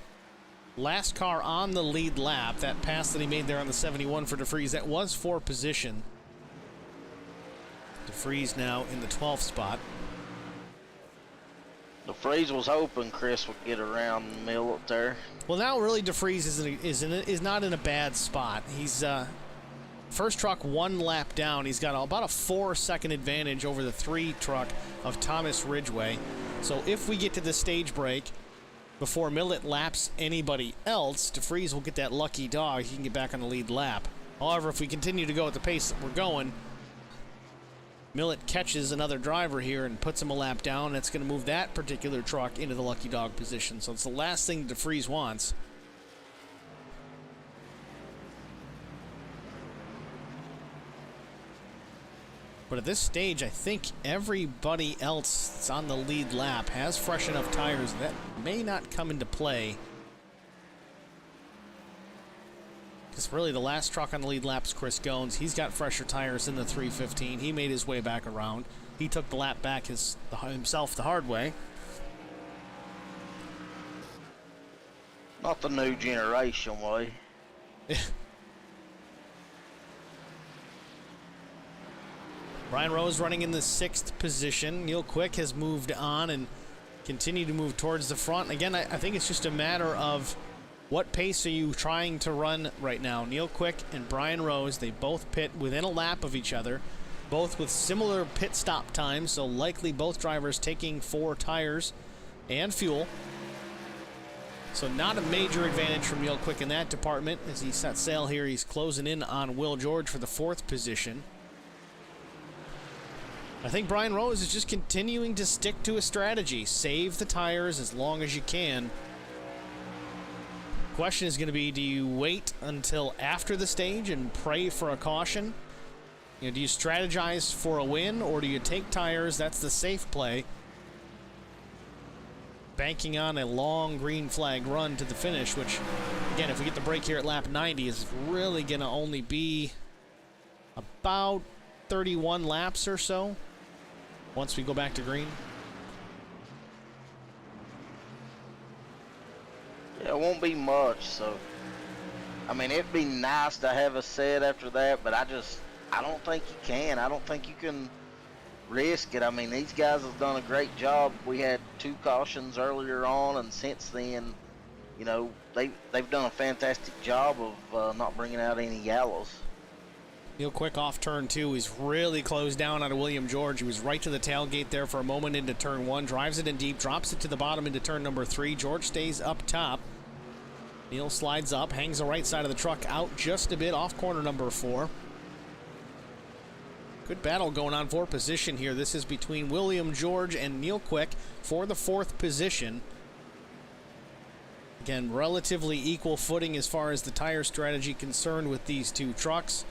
last car on the lead lap. That pass that he made there on the 71 for DeFries, that was for position. DeFries now in the 12th spot. DeFries was hoping Chris would get around Millett there. Well, now really DeFries is not in a bad spot. He's first truck 1 lap down. He's got about a 4-second advantage over the 3 truck of Thomas Ridgway. So if we get to the stage break before Millett laps anybody else, DeFries will get that lucky dog. He can get back on the lead lap. However, if we continue to go at the pace that we're going, Millett catches another driver here and puts him a lap down. That's going to move that particular truck into the lucky dog position. So it's the last thing DeFries wants. But at this stage, I think everybody else that's on the lead lap has fresh enough tires that may not come into play. Because really the last truck on the lead lap is Chris Goins. He's got fresher tires in the 315. He made his way back around. He took the lap back himself the hard way. Not the new generation way. Brian Rose running in the 6th position. Neil Quick has moved on and continued to move towards the front. Again, I think it's just a matter of what pace are you trying to run right now. Neil Quick and Brian Rose, they both pit within a lap of each other, both with similar pit stop times, so likely both drivers taking 4 tires and fuel. So not a major advantage from Neil Quick in that department. As he sets sail here, he's closing in on Will George for the 4th position. I think Brian Rose is just continuing to stick to a strategy. Save the tires as long as you can. Question is going to be, do you wait until after the stage and pray for a caution? You know, do you strategize for a win, or do you take tires? That's the safe play. Banking on a long green flag run to the finish, which, again, if we get the break here at lap 90, is really going to only be about 31 laps or so once we go back to green. Yeah, it won't be much, so I mean, it'd be nice to have a set after that, but I don't think you can. I don't think you can risk it. I mean, these guys have done a great job. We had 2 cautions earlier on, and since then, you know, they've done a fantastic job of not bringing out any yellows. Neil Quick off turn 2. He's really closed down on William George. He was right to the tailgate there for a moment into turn 1. Drives it in deep, drops it to the bottom into turn number 3. George stays up top. Neil slides up, hangs the right side of the truck out just a bit off corner number 4. Good battle going on for position here. This is between William George and Neil Quick for the 4th position. Again, relatively equal footing as far as the tire strategy concerned with these two trucks.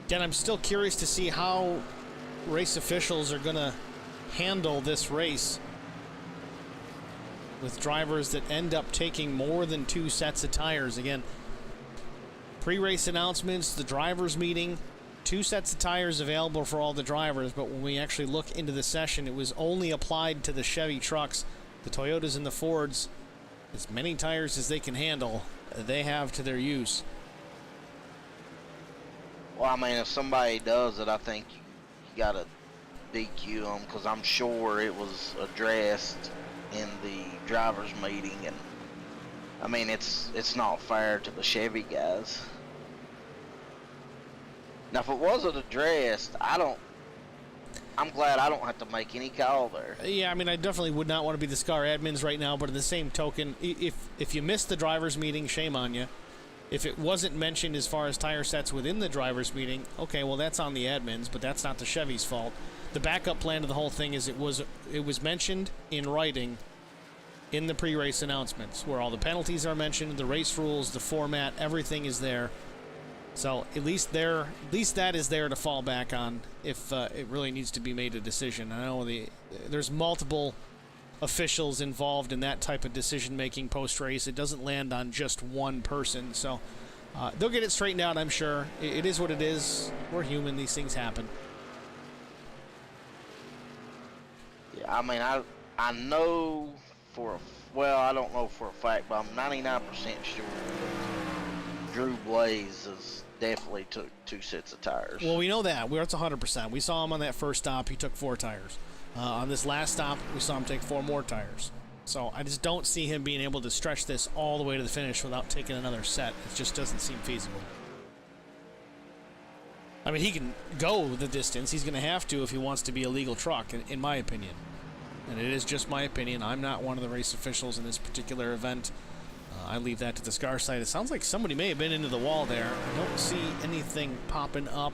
Again, I'm still curious to see how race officials are going to handle this race with drivers that end up taking more than 2 sets of tires. Again, pre-race announcements, the drivers meeting, 2 sets of tires available for all the drivers, but when we actually look into the session, it was only applied to the Chevy trucks. The Toyotas and the Fords, as many tires as they can handle, they have to their use. Well, I mean, if somebody does it, I think you got to DQ them, because I'm sure it was addressed in the drivers' meeting, and I mean, it's not fair to the Chevy guys. Now, if it wasn't addressed, I'm glad I don't have to make any call there. Yeah, I mean, I definitely would not want to be the SCAR admins right now, but at the same token, if you missed the drivers' meeting, shame on you. If it wasn't mentioned as far as tire sets within the drivers' meeting, okay, well, that's on the admins, but that's not the Chevy's fault. The backup plan to the whole thing is it was mentioned in writing in the pre-race announcements, where all the penalties are mentioned, the race rules, the format, everything is there. So at least that is there to fall back on if it really needs to be made a decision. I know there's multiple officials involved in that type of decision-making post-race. It doesn't land on just one person, so they'll get it straightened out, I'm sure. It is what it is. We're human. These things happen. Yeah, I mean, I know well, I don't know for a fact, but I'm 99% sure Drew Blaze has definitely took 2 sets of tires. Well, we know that. That's 100%. We saw him on that first stop. He took 4 tires. On this last stop, we saw him take 4 more tires. So I just don't see him being able to stretch this all the way to the finish without taking another set. It just doesn't seem feasible. I mean, he can go the distance. He's going to have to if he wants to be a legal truck, in my opinion. And it is just my opinion. I'm not one of the race officials in this particular event. I leave that to the SCAR side. It sounds like somebody may have been into the wall there. I don't see anything popping up.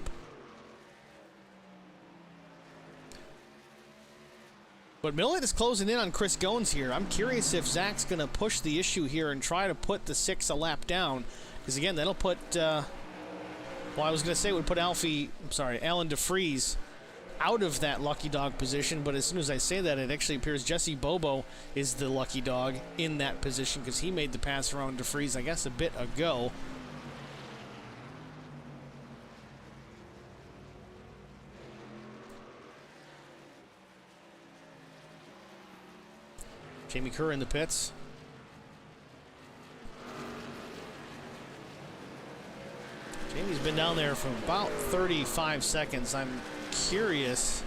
But Millett is closing in on Chris Goins here. I'm curious if Zach's going to push the issue here and try to put the 6 a lap down. Because, again, that'll put... well, I was going to say it would put Alan DeFries out of that lucky dog position, but as soon as I say that, it actually appears Jesse Bobo is the lucky dog in that position because he made the pass around DeFries, I guess, a bit ago. Jamie Kerr in the pits. Jamie's been down there for about 35 seconds. I'm curious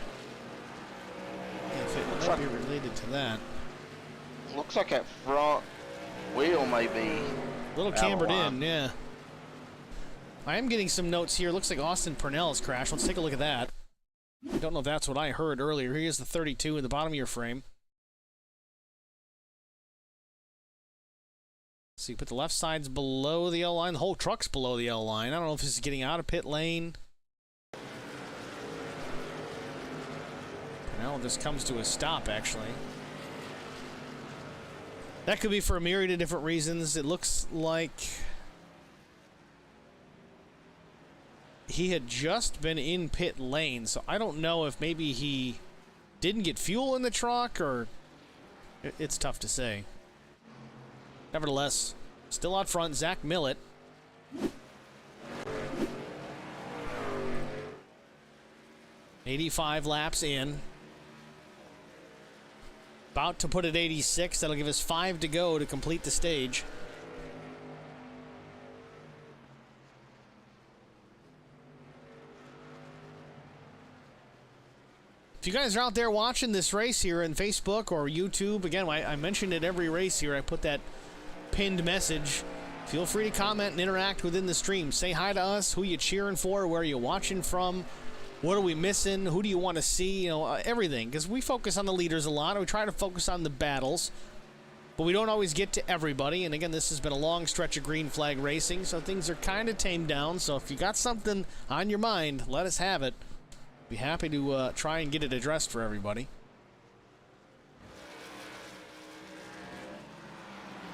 if it might be related to that. Looks like that front wheel may be A little cambered in, yeah. I am getting some notes here. Looks like Austin Purnell's crashed. Let's take a look at that. I don't know if that's what I heard earlier. Here's the 32 in the bottom of your frame. So you put the left sides below the L line. The whole truck's below the L line. I don't know if this is getting out of pit lane. Now this comes to a stop, actually. That could be for a myriad of different reasons. It looks like he had just been in pit lane, so I don't know if maybe he didn't get fuel in the truck, or it's tough to say. Nevertheless, still out front, Zach Millett. $85 laps in. About to put it 86. That'll give us 5 to go to complete the stage. If you guys are out there watching this race here on Facebook or YouTube, again, I mentioned it every race here. I put that pinned message. Feel free to comment and interact within the stream. Say hi to us, who you cheering for, where you watching from, what are we missing, who do you want to see, you know, everything. Because we focus on the leaders a lot. We try to focus on the battles, but we don't always get to everybody. And again, this has been a long stretch of green flag racing, so things are kind of tamed down. So if you got something on your mind, let us have it. Be happy to try and get it addressed for everybody.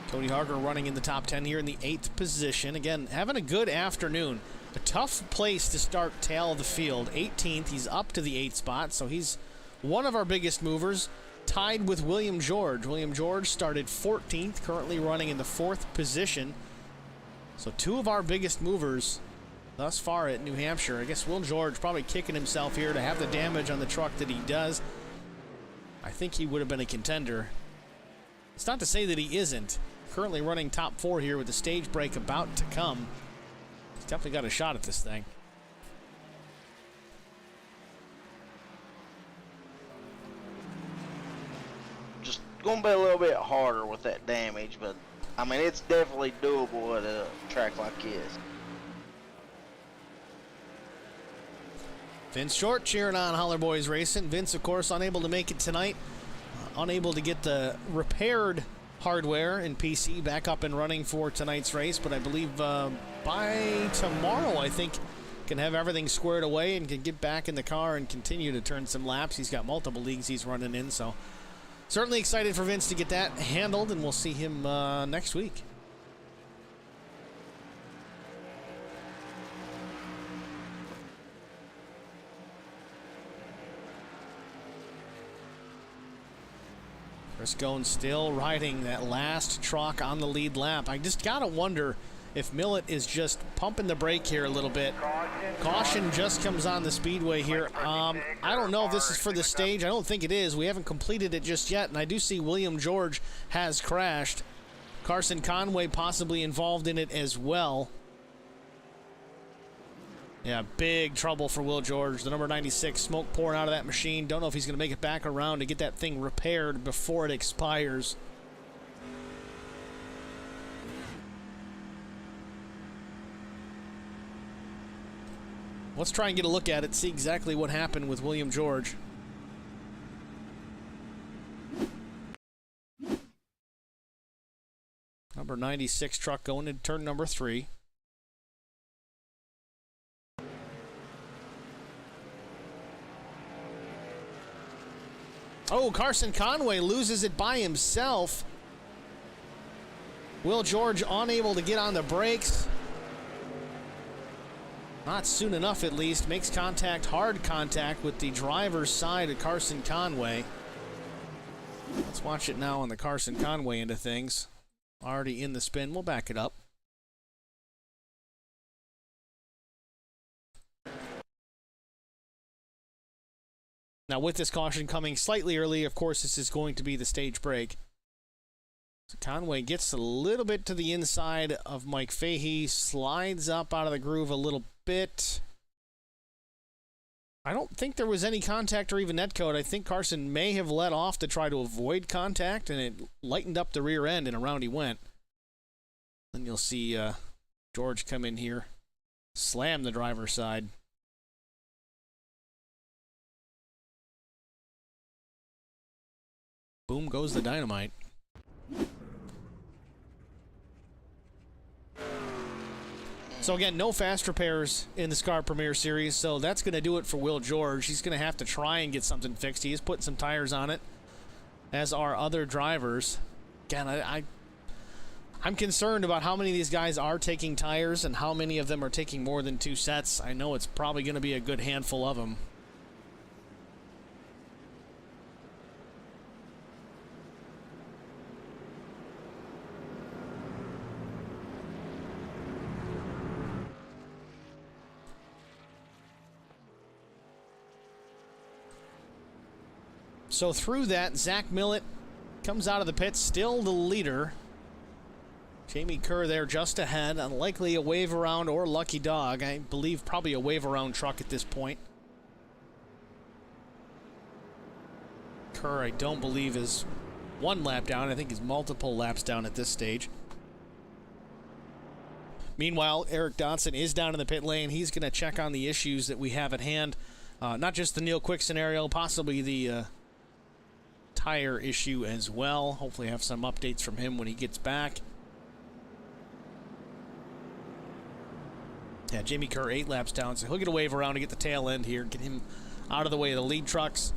Cody Harger running in the top 10 here in the 8th position. Again, having a good afternoon. A tough place to start tail of the field. 18th, he's up to the 8th spot, so he's one of our biggest movers, tied with William George. William George started 14th, currently running in the 4th position. So two of our biggest movers thus far at New Hampshire. I guess Will George probably kicking himself here to have the damage on the truck that he does. I think he would have been a contender. It's not to say that he isn't. Currently running top 4 here with the stage break about to come. He's definitely got a shot at this thing. Just going to be a little bit harder with that damage, but I mean, it's definitely doable at a track like this. Vince Short cheering on Holler Boys Racing. Vince, of course, unable to make it tonight. Unable to get the repaired hardware and PC back up and running for tonight's race, but I believe by tomorrow, I think, can have everything squared away and can get back in the car and continue to turn some laps. He's got multiple leagues he's running in, so certainly excited for Vince to get that handled, and we'll see him next week. Chris Goins still riding that last truck on the lead lap. I just gotta wonder if Millett is just pumping the brake here a little bit. Caution just comes on the speedway here. I don't know if this is for the stage. I don't think it is. We haven't completed it just yet, and I do see William George has crashed. Carson Conway possibly involved in it as well. Yeah, big trouble for Will George. The number 96, smoke pouring out of that machine. Don't know if he's going to make it back around to get that thing repaired before it expires. Let's try and get a look at it, see exactly what happened with William George. Number 96 truck going into turn number 3. Oh, Carson Conway loses it by himself. Will George unable to get on the brakes. Not soon enough, at least. Makes contact, hard contact with the driver's side of Carson Conway. Let's watch it now on the Carson Conway end of things. Already in the spin. We'll back it up. Now, with this caution coming slightly early, of course, this is going to be the stage break. So Conway gets a little bit to the inside of Mike Fahey, slides up out of the groove a little bit. I don't think there was any contact or even netcode. I think Carson may have let off to try to avoid contact, and it lightened up the rear end, and around he went. Then you'll see George come in here, slam the driver's side. Boom goes the dynamite. So again, no fast repairs in the SCAR Premier Series, so that's going to do it for Will George. He's going to have to try and get something fixed. He is putting some tires on it, as are other drivers. Again, I'm concerned about how many of these guys are taking tires and how many of them are taking more than 2 sets. I know it's probably going to be a good handful of them. So through that, Zach Millett comes out of the pits, still the leader. Jamie Kerr there just ahead. Unlikely a wave around or lucky dog. I believe probably a wave around truck at this point. Kerr, I don't believe, is one lap down. I think he's multiple laps down at this stage. Meanwhile, Eric Dodson is down in the pit lane. He's going to check on the issues that we have at hand. Not just the Neil Quick scenario, possibly the tire issue as well. Hopefully have some updates from him when he gets back. Yeah, Jamie Kerr 8 laps down, so he'll get a wave around to get the tail end here, get him out of the way of the lead trucks.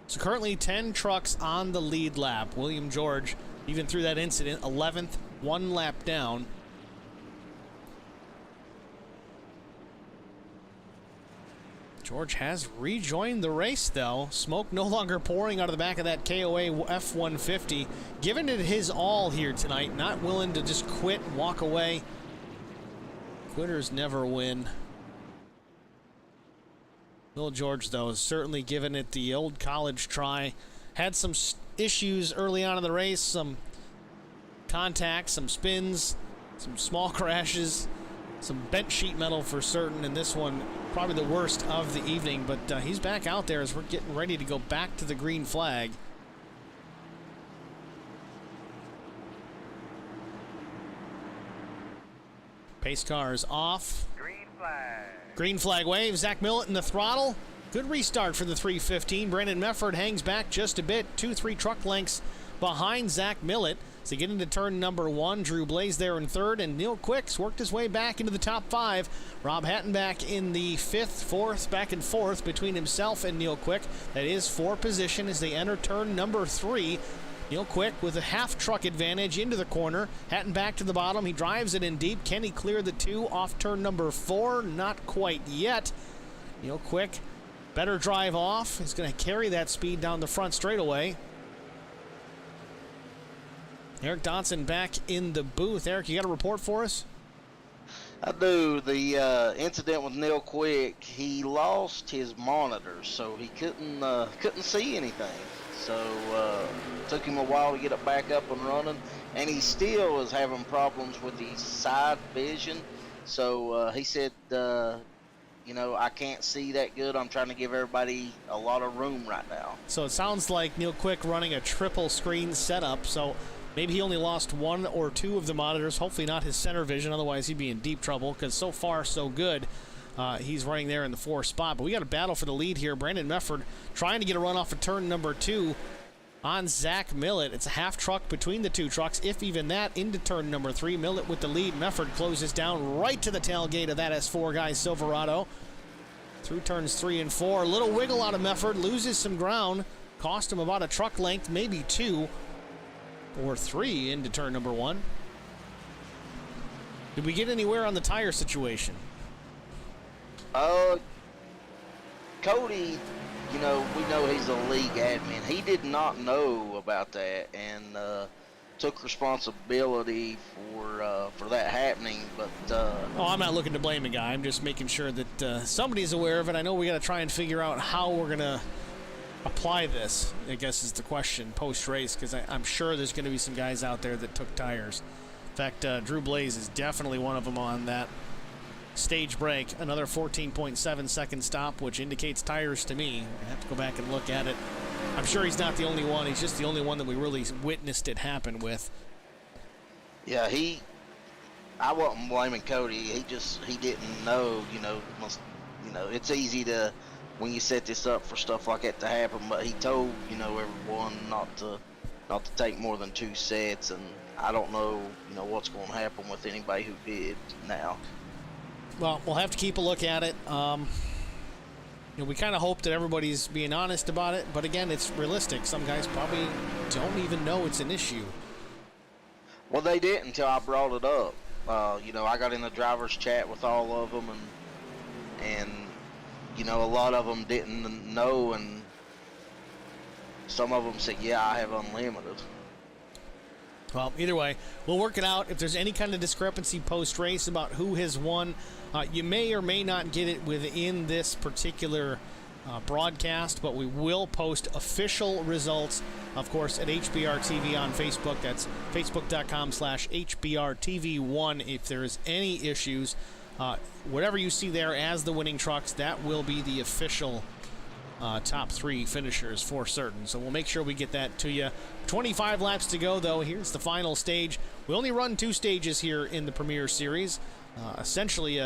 So currently 10 trucks on the lead lap. William George, even through that incident, 11th, 1 lap down. George has rejoined the race, though. Smoke no longer pouring out of the back of that KOA F-150. Giving it his all here tonight. Not willing to just quit and walk away. Quitters never win. Will George, though, has certainly given it the old college try. Had some issues early on in the race, some contacts, some spins, some small crashes, some bent sheet metal for certain, and this one probably the worst of the evening. But he's back out there as we're getting ready to go back to the green flag. Pace car is off. Green flag. Green flag wave. Zach Millett in the throttle. Good restart for the 315. Brandon Mefford hangs back just a bit. 2-3 truck lengths behind Zach Millett. So they get into turn number 1. Drew Blaze there in 3rd. And Neil Quicks worked his way back into the top 5. Rob Hatton back in the 5th, 4th, back and forth between himself and Neil Quick. That is 4 position as they enter turn number 3. Neil Quick with a half truck advantage into the corner. Hatton back to the bottom. He drives it in deep. Can he clear the 2 off turn number 4? Not quite yet. Neil Quick, better drive off. He's going to carry that speed down the front straightaway. Eric Dodson back in the booth. Eric, you got a report for us? I do. The incident with Neil Quick, he lost his monitor, so he couldn't see anything. So took him a while to get it back up and running, and he still is having problems with the side vision. So he said, you know, I can't see that good. I'm trying to give everybody a lot of room right now. So it sounds like Neil Quick running a triple screen setup. So maybe he only lost 1 or 2 of the monitors. Hopefully not his center vision. Otherwise he'd be in deep trouble, because so far so good. He's running there in the 4th spot. But we got a battle for the lead here. Brandon Mefford trying to get a run off of turn number 2 on Zach Millett. It's a half truck between the 2 trucks, if even that, into turn number 3. Millett with the lead. Mefford closes down right to the tailgate of that S4 guy, Silverado. Through turns 3 and 4. A little wiggle out of Mefford. Loses some ground. Cost him about a truck length, maybe 2 or 3 into turn number 1. Did we get anywhere on the tire situation? Cody, you know, we know he's a league admin. He did not know about that and took responsibility for that happening. But oh, I'm not looking to blame a guy. I'm just making sure that somebody's aware of it. I know we got to try and figure out how we're gonna apply this, I guess, is the question post-race, because I'm sure there's going to be some guys out there that took tires. In fact, Drew Blaze is definitely one of them on that stage break. Another 14.7 second stop, which indicates tires to me. I have to go back and look at it. I'm sure he's not the only one. He's just the only one that we really witnessed it happen with. Yeah, I wasn't blaming Cody. He didn't know. You know, it's easy to, when you set this up for stuff like that to happen, but he told, you know, everyone not to take more than 2 sets, and I don't know, you know, what's going to happen with anybody who did now. Well, we'll have to keep a look at it. You know, we kind of hope that everybody's being honest about it, but again, it's realistic. Some guys probably don't even know it's an issue. Well, they didn't until I brought it up. You know, I got in the driver's chat with all of them, and you know, a lot of them didn't know, and some of them said, yeah, I have unlimited. Well, either way, we'll work it out. If there's any kind of discrepancy post-race about who has won, you may or may not get it within this particular broadcast, but we will post official results, of course, at HBR TV on Facebook. That's facebook.com/HBRTV1. If there's any issues, whatever you see there as the winning trucks, that will be the official top 3 finishers for certain. So we'll make sure we get that to you. 25 laps to go, though. Here's the final stage. We only run 2 stages here in the Premier Series. Essentially,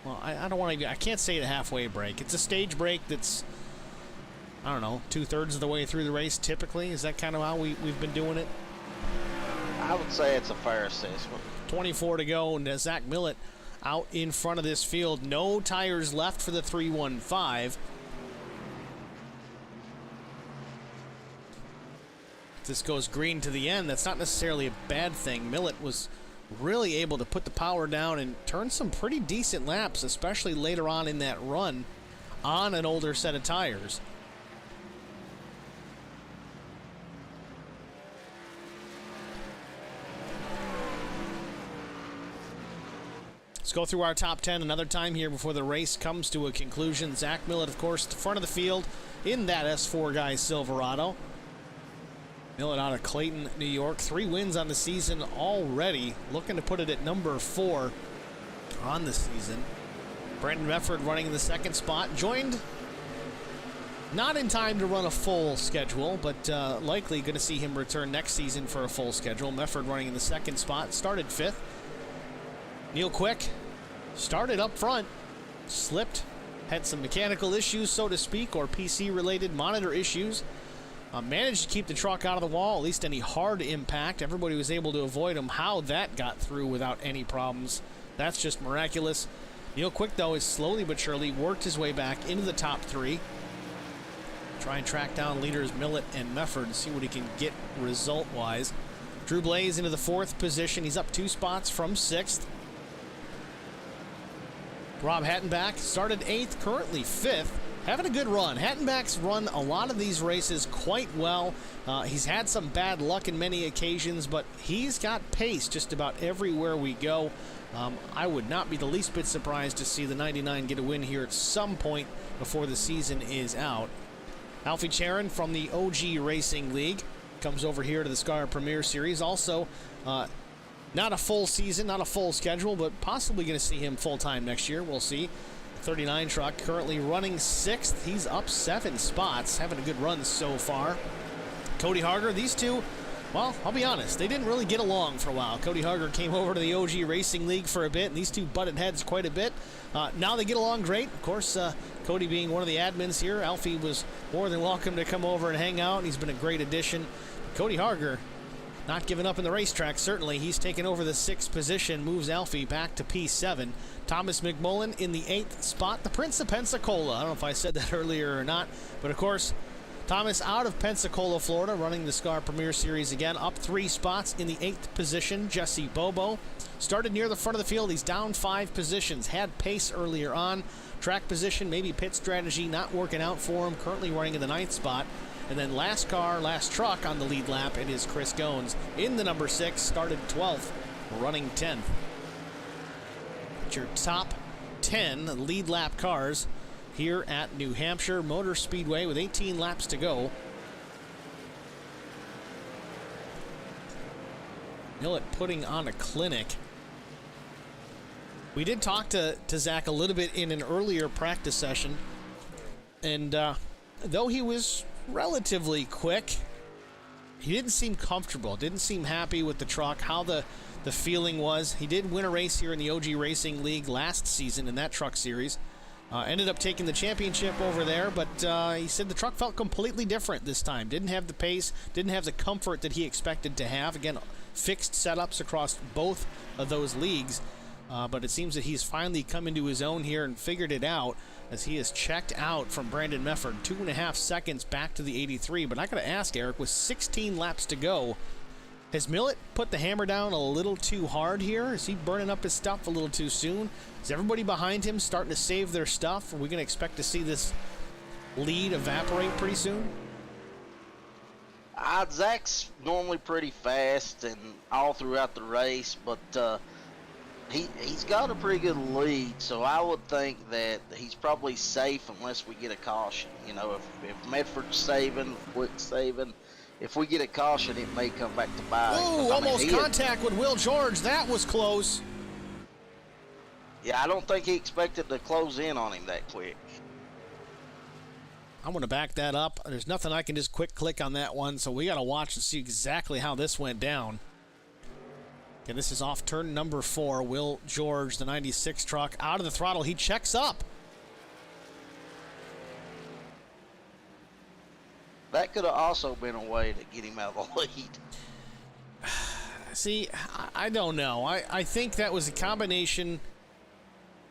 well, I can't say a halfway break. It's a stage break that's, I don't know, 2/3 of the way through the race typically. Is that kind of how we've been doing it? I would say it's a fair assessment. 24 to go, and Zach Millett out in front of this field. No tires left for the 315. If this goes green to the end, that's not necessarily a bad thing. Millett was really able to put the power down and turn some pretty decent laps, especially later on in that run on an older set of tires. Let's go through our top 10 another time here before the race comes to a conclusion. Zach Millett, of course, the front of the field in that S4 Guy Silverado. Millett out of Clayton, New York. 3 wins on the season already. Looking to put it at number 4 on the season. Brandon Mefford running in the 2nd spot. Joined not in time to run a full schedule, but likely going to see him return next season for a full schedule. Mefford running in the 2nd spot. Started 5th. Neil Quick started up front. Slipped. Had some mechanical issues, so to speak, or PC-related monitor issues. Managed to keep the truck out of the wall, at least any hard impact. Everybody was able to avoid him. How that got through without any problems, that's just miraculous. Neil Quick, though, has slowly but surely worked his way back into the top 3. Try and track down leaders Millett and Mefford and see what he can get result-wise. Drew Blaze into the 4th position. He's up 2 spots from 6th. Rob Hattenbach started 8th, currently 5th. Having a good run. Hattenbach's run a lot of these races quite well. He's had some bad luck in many occasions, but he's got pace just about everywhere we go. I would not be the least bit surprised to see the 99 get a win here at some point before the season is out. Alfie Charon from the OG Racing League comes over here to the Scar Premier Series. Also, not a full season, not a full schedule, but possibly going to see him full-time next year. We'll see. 39 truck currently running 6th. He's up 7 spots, having a good run so far. Cody Harger, these two, well, I'll be honest, they didn't really get along for a while. Cody Harger came over to the OG Racing League for a bit, and these two butted heads quite a bit. Now they get along great. Of course, Cody being one of the admins here, Alfie was more than welcome to come over and hang out, and he's been a great addition. Cody Harger, not giving up in the racetrack, certainly. He's taken over the 6th position, moves Alfie back to P7. Thomas McMullen in the 8th spot, the Prince of Pensacola. I don't know if I said that earlier or not, but of course, Thomas out of Pensacola, Florida, running the Scar Premier Series again, up 3 spots in the 8th position. Jesse Bobo started near the front of the field. He's down 5 positions, had pace earlier on. Track position, maybe pit strategy not working out for him, currently running in the 9th spot. And then last truck on the lead lap, it is Chris Goins in the number 6, started 12th, running 10th. Your top 10 lead lap cars here at New Hampshire Motor Speedway with 18 laps to go. Millett putting on a clinic. We did talk to Zach a little bit in an earlier practice session, and though he was relatively quick, he didn't seem comfortable, didn't seem happy with the truck, how the feeling was. He did win a race here in the OG Racing League last season in that truck series. Ended up taking the championship over there, but he said the truck felt completely different this time. Didn't have the pace, didn't have the comfort that he expected to have. Again, fixed setups across both of those leagues. But it seems that he's finally come into his own here and figured it out as he has checked out from Brandon Mefford. 2.5 seconds back to the 83. But I got to ask, Eric, with 16 laps to go, has Millett put the hammer down a little too hard here? Is he burning up his stuff a little too soon? Is everybody behind him starting to save their stuff? Are we going to expect to see this lead evaporate pretty soon? Zach's normally pretty fast and all throughout the race, but he's got a pretty good lead, so I would think that he's probably safe unless we get a caution. You know, if Medford's saving, Quick's saving, if we get a caution, it may come back to bite. Ooh, almost contact with Will George. That was close. Yeah, I don't think he expected to close in on him that quick. I'm going to back that up. There's nothing I can just quick click on that one, so we got to watch and see exactly how this went down. Okay, this is off turn number 4. Will George, the 96 truck, out of the throttle. He checks up. That could have also been a way to get him out of the lead. See, I don't know. I think that was a combination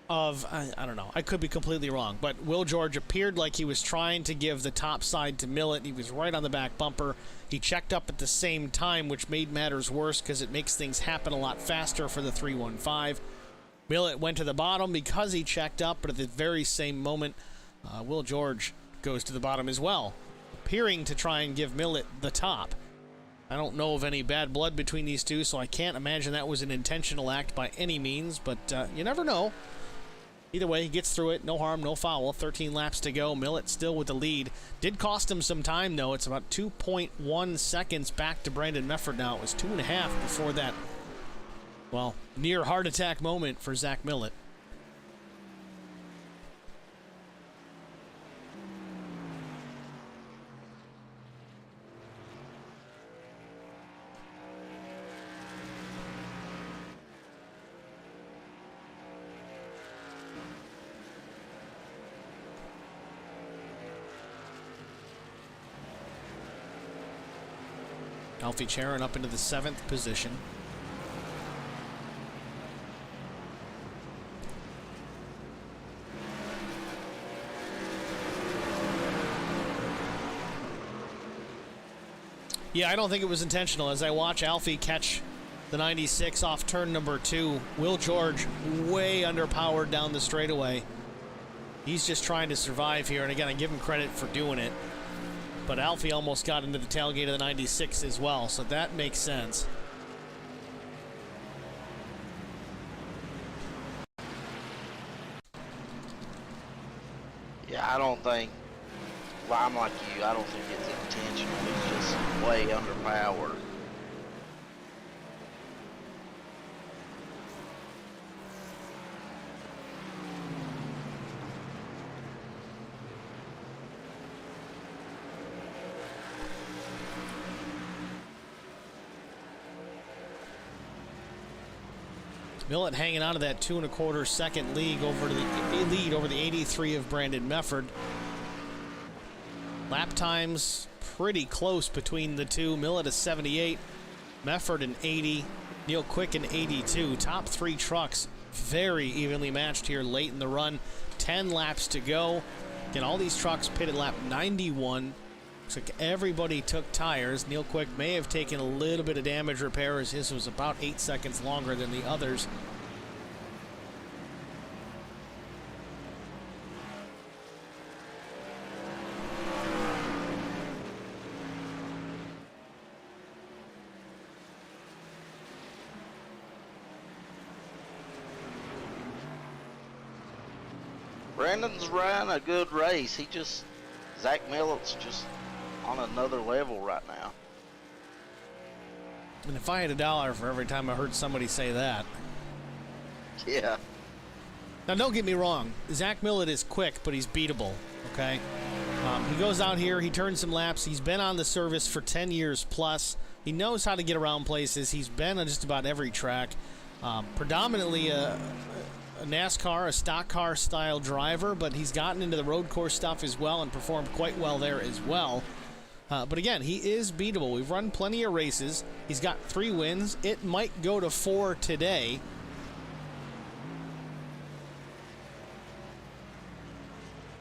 of, I don't know. I could be completely wrong, but Will George appeared like he was trying to give the top side to Millett. He was right on the back bumper. He checked up at the same time, which made matters worse because it makes things happen a lot faster for the 315. Millett went to the bottom because he checked up, but at the very same moment, Will George goes to the bottom as well, appearing to try and give Millett the top. I don't know of any bad blood between these two, so I can't imagine that was an intentional act by any means, but you never know. Either way, he gets through it. No harm, no foul. 13 laps to go. Millett still with the lead. Did cost him some time, though. It's about 2.1 seconds back to Brandon Mefford now. It was 2.5 before that, well, near heart attack moment for Zach Millett. Alfie Charon up into the 7th position. Yeah, I don't think it was intentional. As I watch Alfie catch the 96 off turn number 2, Will George way underpowered down the straightaway. He's just trying to survive here, and again, I give him credit for doing it. But Alfie almost got into the tailgate of the 96 as well, so that makes sense. Yeah, I don't think, well, I'm like you, I don't think it's intentional. It's just way underpowered. Millett hanging on to that 2 1/4 second lead over the 83 of Brandon Mefford. Lap times pretty close between the two. Millett a 78, Mefford an 80, Neil Quick an 82. Top 3 trucks very evenly matched here late in the run. 10 laps to go. Again, all these trucks pitted lap 91. Looks like everybody took tires. Neil Quick may have taken a little bit of damage repair as his was about 8 seconds longer than the others. Brandon's ran a good race. Zach Millett's just on another level right now. And if I had $1 for every time I heard somebody say that. Yeah. Now, don't get me wrong. Zach Millett is quick, but he's beatable, okay? He goes out here, he turns some laps. He's been on the service for 10 years plus. He knows how to get around places. He's been on just about every track. Predominantly a NASCAR, a stock car style driver, but he's gotten into the road course stuff as well and performed quite well there as well. But again, he is beatable. We've run plenty of races. He's got 3 wins. It might go to 4 today.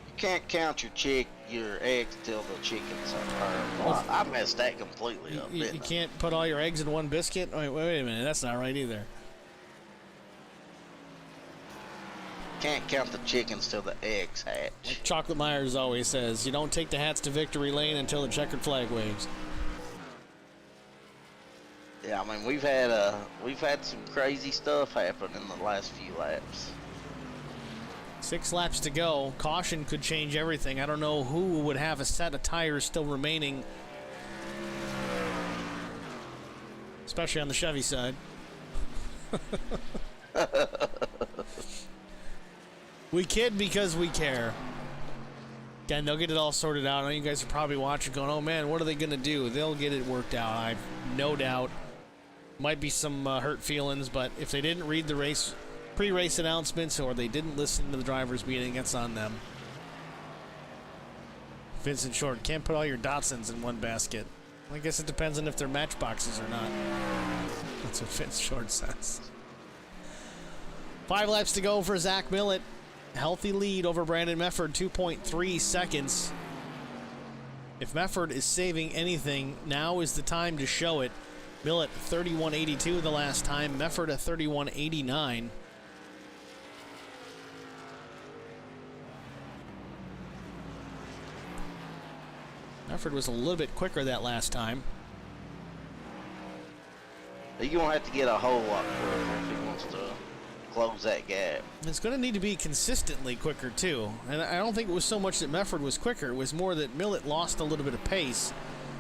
You can't count your eggs till the chickens are. Well, I messed that completely up. You can't put all your eggs in one biscuit? Wait a minute. That's not right either. Can't count the chickens till the eggs hatch. Like Chocolate Myers always says, you don't take the hats to victory lane until the checkered flag waves. Yeah, I mean we've had some crazy stuff happen in the last few laps. 6 laps to go. Caution could change everything. I don't know who would have a set of tires still remaining, especially on the Chevy side. We kid because we care. Again, they'll get it all sorted out. I know you guys are probably watching going, oh man, what are they going to do? They'll get it worked out, I've no doubt. Might be some hurt feelings, but if they didn't read the pre-race announcements or they didn't listen to the driver's meeting, that's on them. Vincent Short, can't put all your Datsuns in one basket. I guess it depends on if they're matchboxes or not. That's what Vince Short says. 5 laps to go for Zach Millett. Healthy lead over Brandon Mefford, 2.3 seconds. If Mefford is saving anything, now is the time to show it. Millett 31.82 the last time, Mefford a 31.89. Mefford was a little bit quicker that last time. He's going to have to get a whole lot quicker if he wants to close that gap. It's going to need to be consistently quicker, too. And I don't think it was so much that Mefford was quicker. It was more that Millett lost a little bit of pace.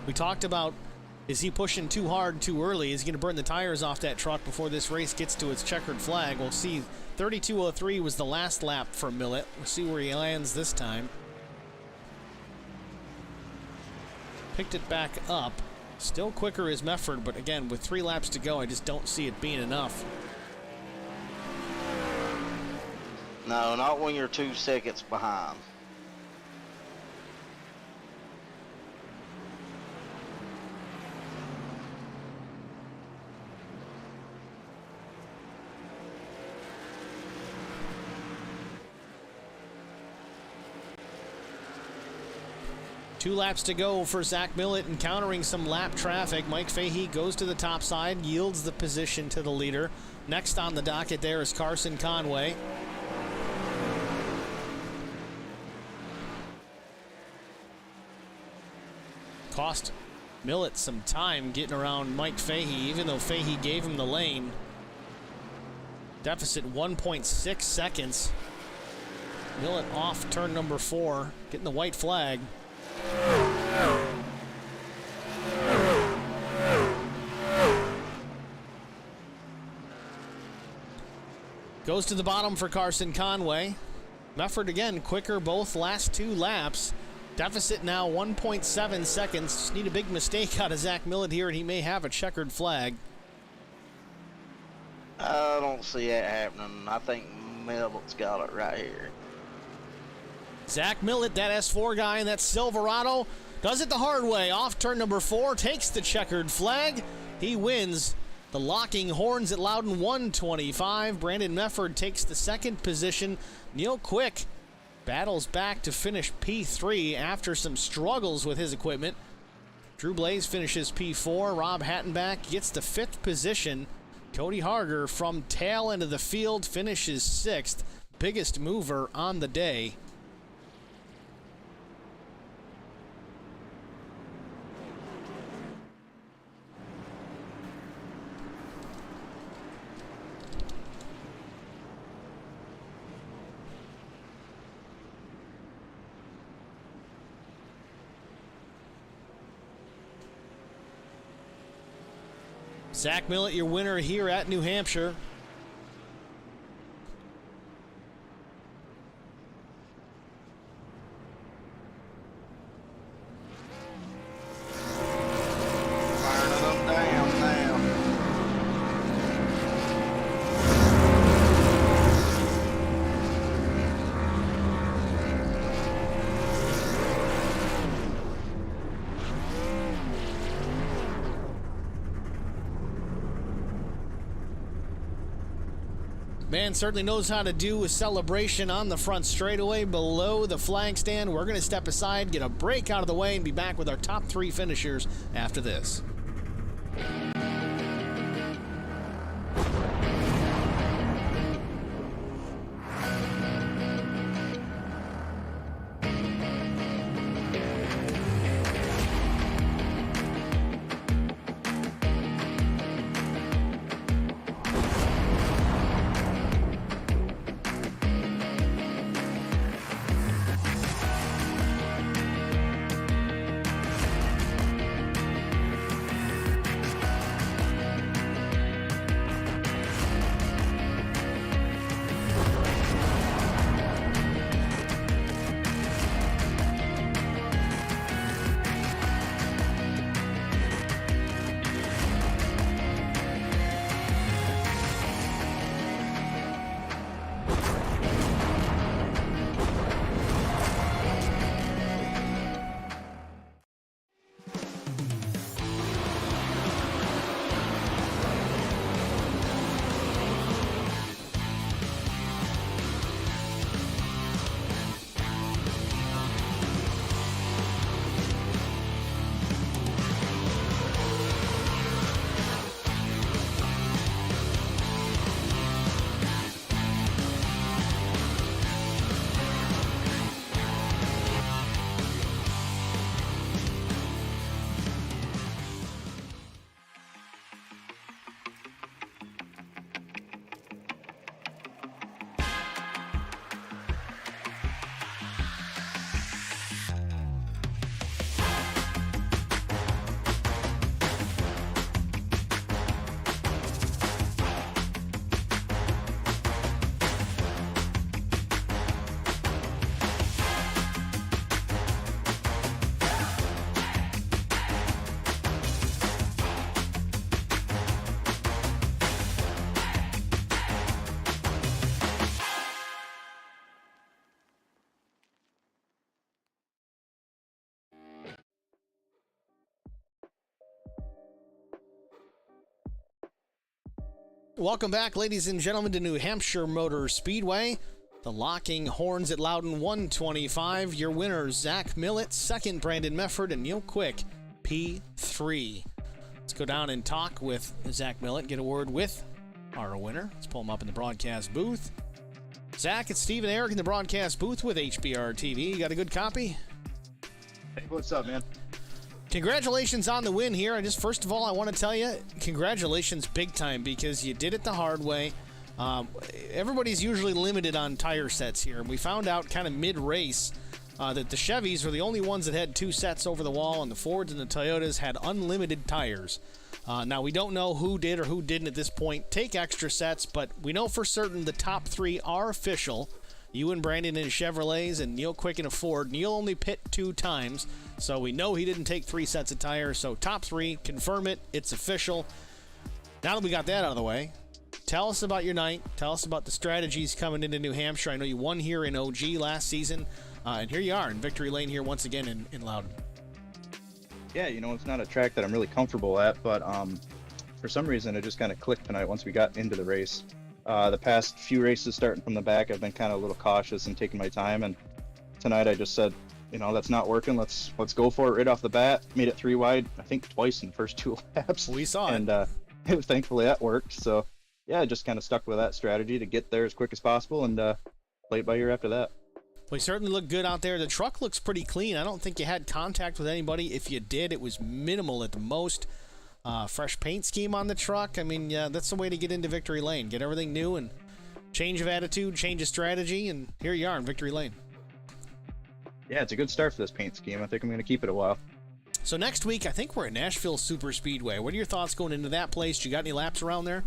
We talked about, is he pushing too hard too early? Is he going to burn the tires off that truck before this race gets to its checkered flag? We'll see. 32.03 was the last lap for Millett. We'll see where he lands this time. Picked it back up. Still quicker as Mefford, but again, with 3 laps to go, I just don't see it being enough. No, not when you're 2 seconds behind. Two laps to go for Zach Millett, encountering some lap traffic. Mike Fahey goes to the top side, yields the position to the leader. Next on the docket there is Carson Conway. Cost Millett some time getting around Mike Fahey, even though Fahey gave him the lane. Deficit 1.6 seconds. Millett off turn number 4, getting the white flag. Goes to the bottom for Carson Conway. Mefford again quicker both last 2 laps. Deficit now 1.7 seconds. Just need a big mistake out of Zach Millett here and he may have a checkered flag. I don't see that happening. I think Millett's got it right here. Zach Millett, that S4 guy in that Silverado, does it the hard way. Off turn number 4, takes the checkered flag. He wins the locking horns at Loudon 125. Brandon Mefford takes the 2nd position. Neil Quick battles back to finish P3 after some struggles with his equipment. Drew Blaze finishes P4. Rob Hattenbach gets the 5th position. Cody Harger from tail end of the field finishes 6th. Biggest mover on the day. Zach Millett, your winner here at New Hampshire. Burning them down now. Man certainly knows how to do a celebration on the front straightaway below the flag stand. We're going to step aside, get a break out of the way, and be back with our top 3 finishers after this. Welcome back, ladies and gentlemen, to New Hampshire Motor Speedway. The locking horns at Loudon 125. Your winners, Zach Millett, second, Brandon Mefford, and Neil Quick, P3. Let's go down and talk with Zach Millett, get a word with our winner. Let's pull him up in the broadcast booth. Zach, it's Steve and Eric in the broadcast booth with HBR TV. You got a good copy? Hey, what's up, man? Congratulations on the win here. First of all, I want to tell you, congratulations big time, because you did it the hard way. Everybody's usually limited on tire sets here. We found out kind of mid-race that the Chevys were the only ones that had 2 sets over the wall, and the Fords and the Toyotas had unlimited tires. Now, we don't know who did or who didn't at this point take extra sets, but we know for certain the top 3 are official. You and Brandon in Chevrolets, and Neil Quick in a Ford. Neil only pit 2 times, so we know he didn't take 3 sets of tires. So top 3, confirm it, it's official. Now that we got that out of the way, tell us about your night. Tell us about the strategies coming into New Hampshire. I know you won here in OG last season, and here you are in Victory Lane here once again in Loudon. Yeah, it's not a track that I'm really comfortable at, but for some reason it just kind of clicked tonight once we got into the race. The past few races starting from the back, I've been kind of a little cautious and taking my time, and tonight I just said, that's not working. Let's go for it right off the bat. Made it 3 wide, I think twice in the first 2 laps. We saw it. And thankfully that worked. So yeah, I just kind of stuck with that strategy to get there as quick as possible and play it by ear after that. Well, you certainly look good out there. The truck looks pretty clean. I don't think you had contact with anybody. If you did, it was minimal at the most. Fresh paint scheme on the truck. I mean, yeah, that's the way to get into Victory Lane. Get everything new and change of attitude, change of strategy, and here you are in Victory Lane. Yeah, it's a good start for this paint scheme. I think I'm going to keep it a while. So next week, I think we're at Nashville Super Speedway. What are your thoughts going into that place? You got any laps around there?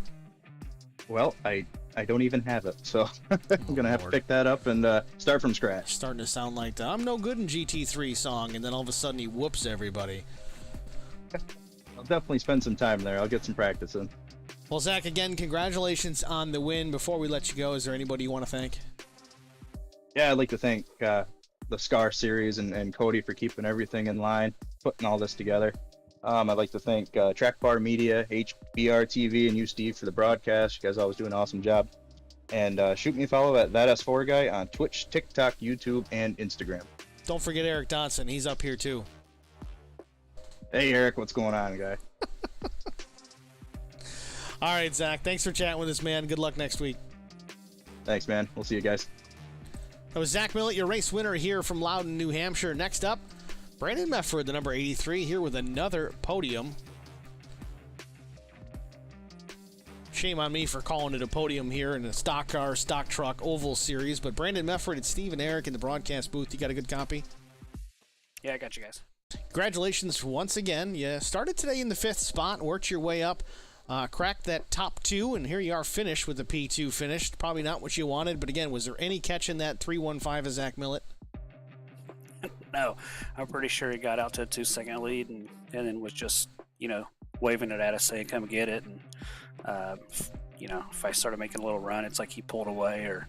Well, I don't even have it, so I'm going to have to pick that up and start from scratch. Starting to sound like the I'm no good in GT3 song, and then all of a sudden he whoops everybody. I'll definitely spend some time there. I'll get some practice in. Well, Zach, again, congratulations on the win. Before we let you go, is there anybody you want to thank? Yeah, I'd like to thank the SCAR series and Cody for keeping everything in line, putting all this together. I'd like to thank Track Bar Media, HBR TV, and you, Steve, for the broadcast. You guys always do an awesome job. And shoot me a follow at That S4 Guy on Twitch, TikTok, YouTube, and Instagram. Don't forget Eric Dotson. He's up here, too. Hey, Eric, what's going on, guy? All right, Zach, thanks for chatting with us, man. Good luck next week. Thanks, man. We'll see you guys. That was Zach Millett, your race winner here from Loudon, New Hampshire. Next up, Brandon Mefford, the number 83, here with another podium. Shame on me for calling it a podium here in a stock car, stock truck, oval series. But Brandon Mefford and Steve and Eric in the broadcast booth. You got a good copy? Yeah, I got you guys. Congratulations once again. You started today in the 5th spot, worked your way up, cracked that top 2, and here you are finished with the P2 finished. Probably not what you wanted, but again, was there any catch in that 315 of Zach Millett? No, I'm pretty sure he got out to a 2-second lead and then was just, waving it at us saying, come get it. And, if I started making a little run, it's like he pulled away or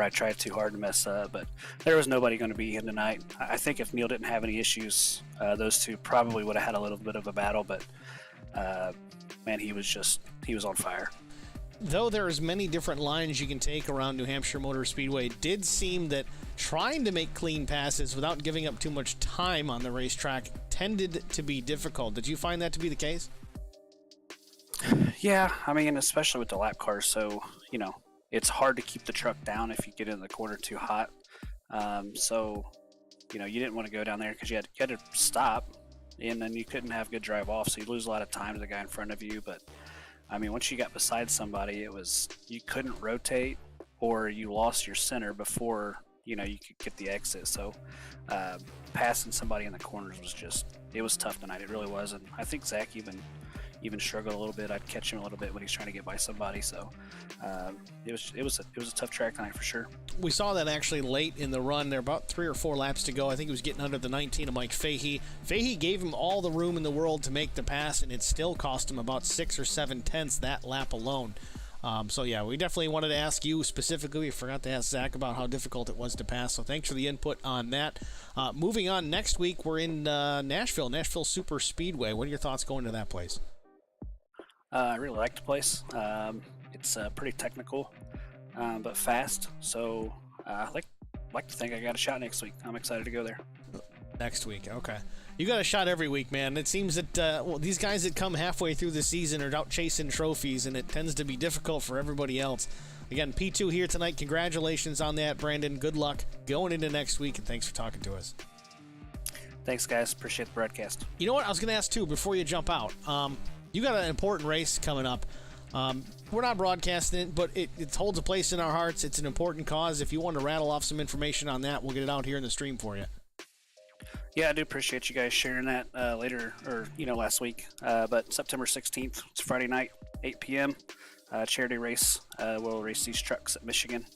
I tried too hard to mess up. But there was nobody going to be in tonight. I think if Neil didn't have any issues, those two probably would have had a little bit of a battle. But, man, he was on fire. Though there's many different lines you can take around New Hampshire Motor Speedway, it did seem that trying to make clean passes without giving up too much time on the racetrack tended to be difficult. Did you find that to be the case? Yeah, I mean, especially with the lap cars. So, it's hard to keep the truck down if you get in the corner too hot. So, you didn't want to go down there because you had to stop, and then you couldn't have good drive off. So you lose a lot of time to the guy in front of you. But I mean, once you got beside somebody, you couldn't rotate, or you lost your center before you could get the exit. So passing somebody in the corners it was tough tonight. It really was. And I think Zach even struggled a little bit. I'd catch him a little bit when he's trying to get by somebody. So it was a tough track tonight for sure. We saw that actually late in the run. There about 3 or 4 laps to go. I think he was getting under the 19 of Mike Fahey. Fahey gave him all the room in the world to make the pass, and it still cost him about 6 or 7 tenths that lap alone. So yeah, we definitely wanted to ask you specifically. We forgot to ask Zach about how difficult it was to pass. So thanks for the input on that. Moving on, next week we're in Nashville Super Speedway. What are your thoughts going to that place? I really like the place. It's pretty technical, but fast. So I like to think I got a shot next week. I'm excited to go there. Next week, okay. You got a shot every week, man. It seems that these guys that come halfway through the season are out chasing trophies, and it tends to be difficult for everybody else. Again, P2 here tonight. Congratulations on that, Brandon. Good luck going into next week, and thanks for talking to us. Thanks, guys. Appreciate the broadcast. You know what? I was going to ask, too, before you jump out. You got an important race coming up. We're not broadcasting it, but it holds a place in our hearts. It's an important cause. If you want to rattle off some information on that, we'll get it out here in the stream for you. Yeah, I do appreciate you guys sharing that last week. But September 16th, it's Friday night, 8 p.m., charity race. We'll race these trucks at Michigan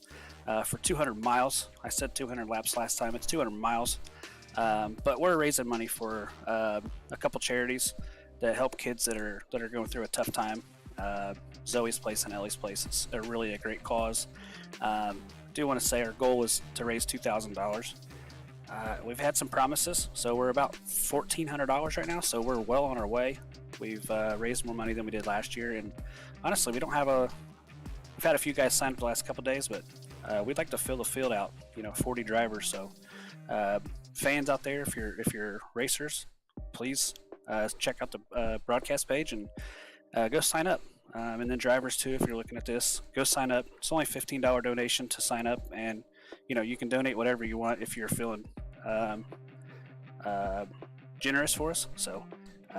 for 200 miles. I said 200 laps last time. It's 200 miles. But we're raising money for a couple charities to help kids that are going through a tough time. Zoe's Place and Ellie's Place. It's really a great cause. I do want to say our goal is to raise $2,000. We've had some promises, so we're about $1,400 right now, so we're well on our way. We've raised more money than we did last year, and honestly, we've had a few guys sign up the last couple days, but we'd like to fill the field out, 40 drivers. So fans out there, if you're racers, please check out the broadcast page and go sign up. And then drivers too, if you're looking at this, go sign up. It's only a $15 donation to sign up, and you can donate whatever you want if you're feeling generous for us. So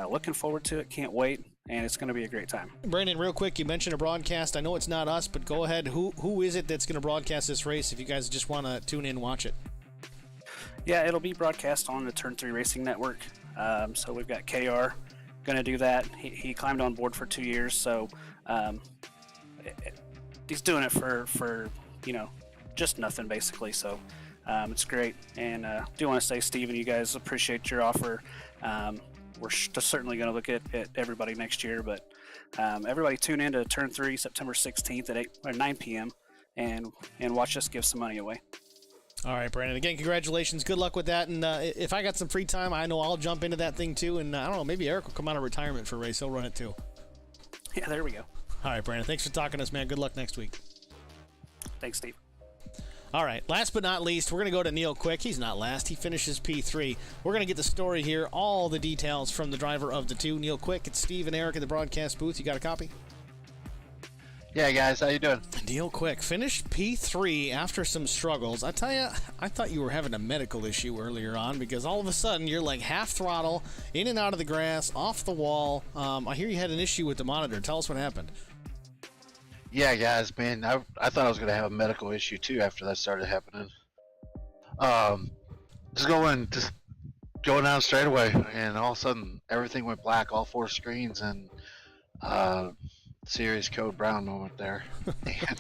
looking forward to it. Can't wait, and it's going to be a great time. Brandon, real quick, you mentioned a broadcast. I know it's not us, but go ahead. Who is it that's going to broadcast this race if you guys just want to tune in and watch it? Yeah, it'll be broadcast on the Turn 3 Racing Network. So we've got KR going to do that. He climbed on board for 2 years, so he's doing it for just nothing basically. So it's great, and do want to say, Steven, you guys appreciate your offer. We're certainly going to look at everybody next year, but everybody tune in to Turn 3 September 16th at 9 p.m. and watch us give some money away. All right, Brandon. Again, congratulations. Good luck with that. And if I got some free time, I know I'll jump into that thing too. And I don't know, maybe Eric will come out of retirement for a race. He'll run it too. Yeah, there we go. All right, Brandon. Thanks for talking to us, man. Good luck next week. Thanks, Steve. All right, last but not least, we're going to go to Neil Quick. He's not last. He finishes P3. We're going to get the story here, all the details from the driver of the two. Neil Quick, it's Steve and Eric in the broadcast booth. You got a copy? Yeah, guys, how you doing? Neil Quick finished P3 after some struggles. I tell you, I thought you were having a medical issue earlier on because all of a sudden you're like half throttle, in and out of the grass, off the wall. I hear you had an issue with the monitor. Tell us what happened. Yeah, guys, man, I thought I was going to have a medical issue too after that started happening. Just going down straightaway, and all of a sudden everything went black, all four screens, and serious code brown moment there. And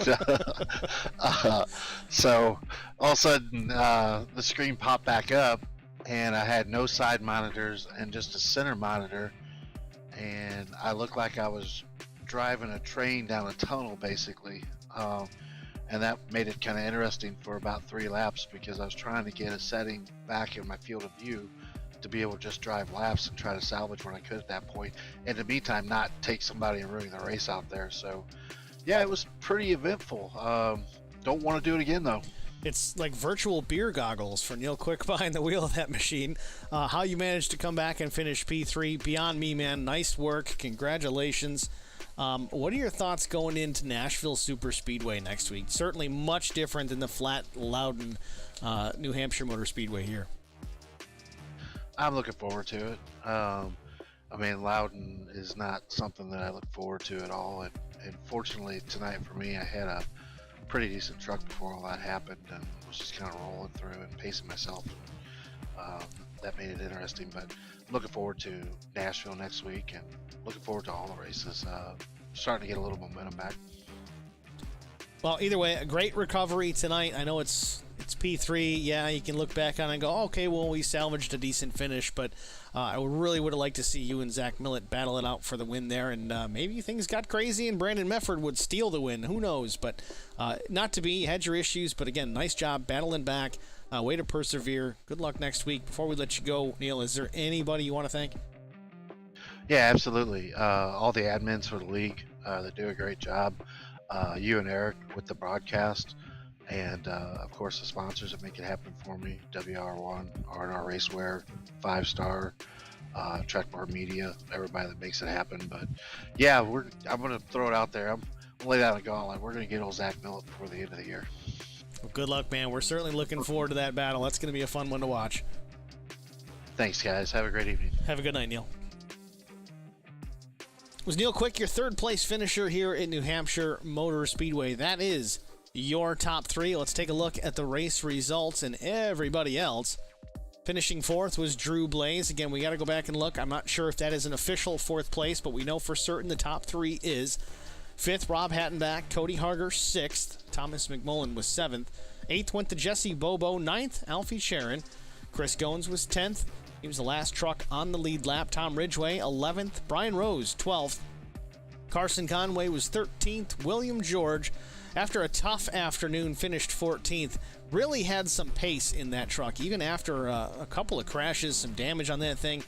so all of a sudden the screen popped back up, and I had no side monitors and just a center monitor, and I looked like I was driving a train down a tunnel basically, and that made it kind of interesting for about 3 laps because I was trying to get a setting back in my field of view to be able to just drive laps and try to salvage what I could at that point, and in the meantime not take somebody and ruin the race out there. So yeah, it was pretty eventful. Don't want to do it again though. It's like virtual beer goggles for Neil Quick behind the wheel of that machine. How you managed to come back and finish P3, beyond me, man. Nice work. Congratulations. What are your thoughts going into Nashville Super Speedway next week? Certainly much different than the flat Loudon, New Hampshire Motor Speedway here. I'm looking forward to it. I mean, Loudon is not something that I look forward to at all. And fortunately tonight for me, I had a pretty decent truck before all that happened, and was just kind of rolling through and pacing myself. That made it interesting, but looking forward to Nashville next week, and looking forward to all the races. Starting to get a little momentum back. Well, either way, a great recovery tonight. I know it's P3. Yeah, you can look back on it and go, okay, well, we salvaged a decent finish, but I really would have liked to see you and Zach Millett battle it out for the win there, and maybe things got crazy and Brandon Mefford would steal the win. Who knows? But not to be. You had your issues, but again, nice job battling back. Way to persevere. Good luck next week. Before we let you go, Neil, is there anybody you want to thank? Yeah, absolutely. All the admins for the league, they do a great job. you and Eric with the broadcast, and of course the sponsors that make it happen for me: WR1, R&R Racewear, 5-Star, Trackbar Media, everybody that makes it happen. But yeah, I'm gonna throw it out there. I'm gonna lay down a gauntlet. We're gonna get old Zach Millett before the end of the year. Well, good luck, man. We're certainly looking forward to that battle. That's going to be a fun one to watch. Thanks, guys. Have a great evening. Have a good night, Neil. Was Neil Quick your third place finisher here at New Hampshire Motor Speedway? That is your top three. Let's take a look at the race results and everybody else. Finishing fourth was Drew Blaze. Again, we got to go back and look. I'm not sure if that is an official fourth place, but we know for certain the top three is. Fifth, Rob Hattenback. Cody Harger, sixth. Thomas McMullen was seventh. Eighth went to Jesse Bobo. Ninth, Alfie Sharon. Chris Goins was 10th. He was the last truck on the lead lap. Tom Ridgway, 11th. Brian Rose, 12th. Carson Conway was 13th. William George, after a tough afternoon, finished 14th. Really had some pace in that truck. Even after a couple of crashes, some damage on that thing,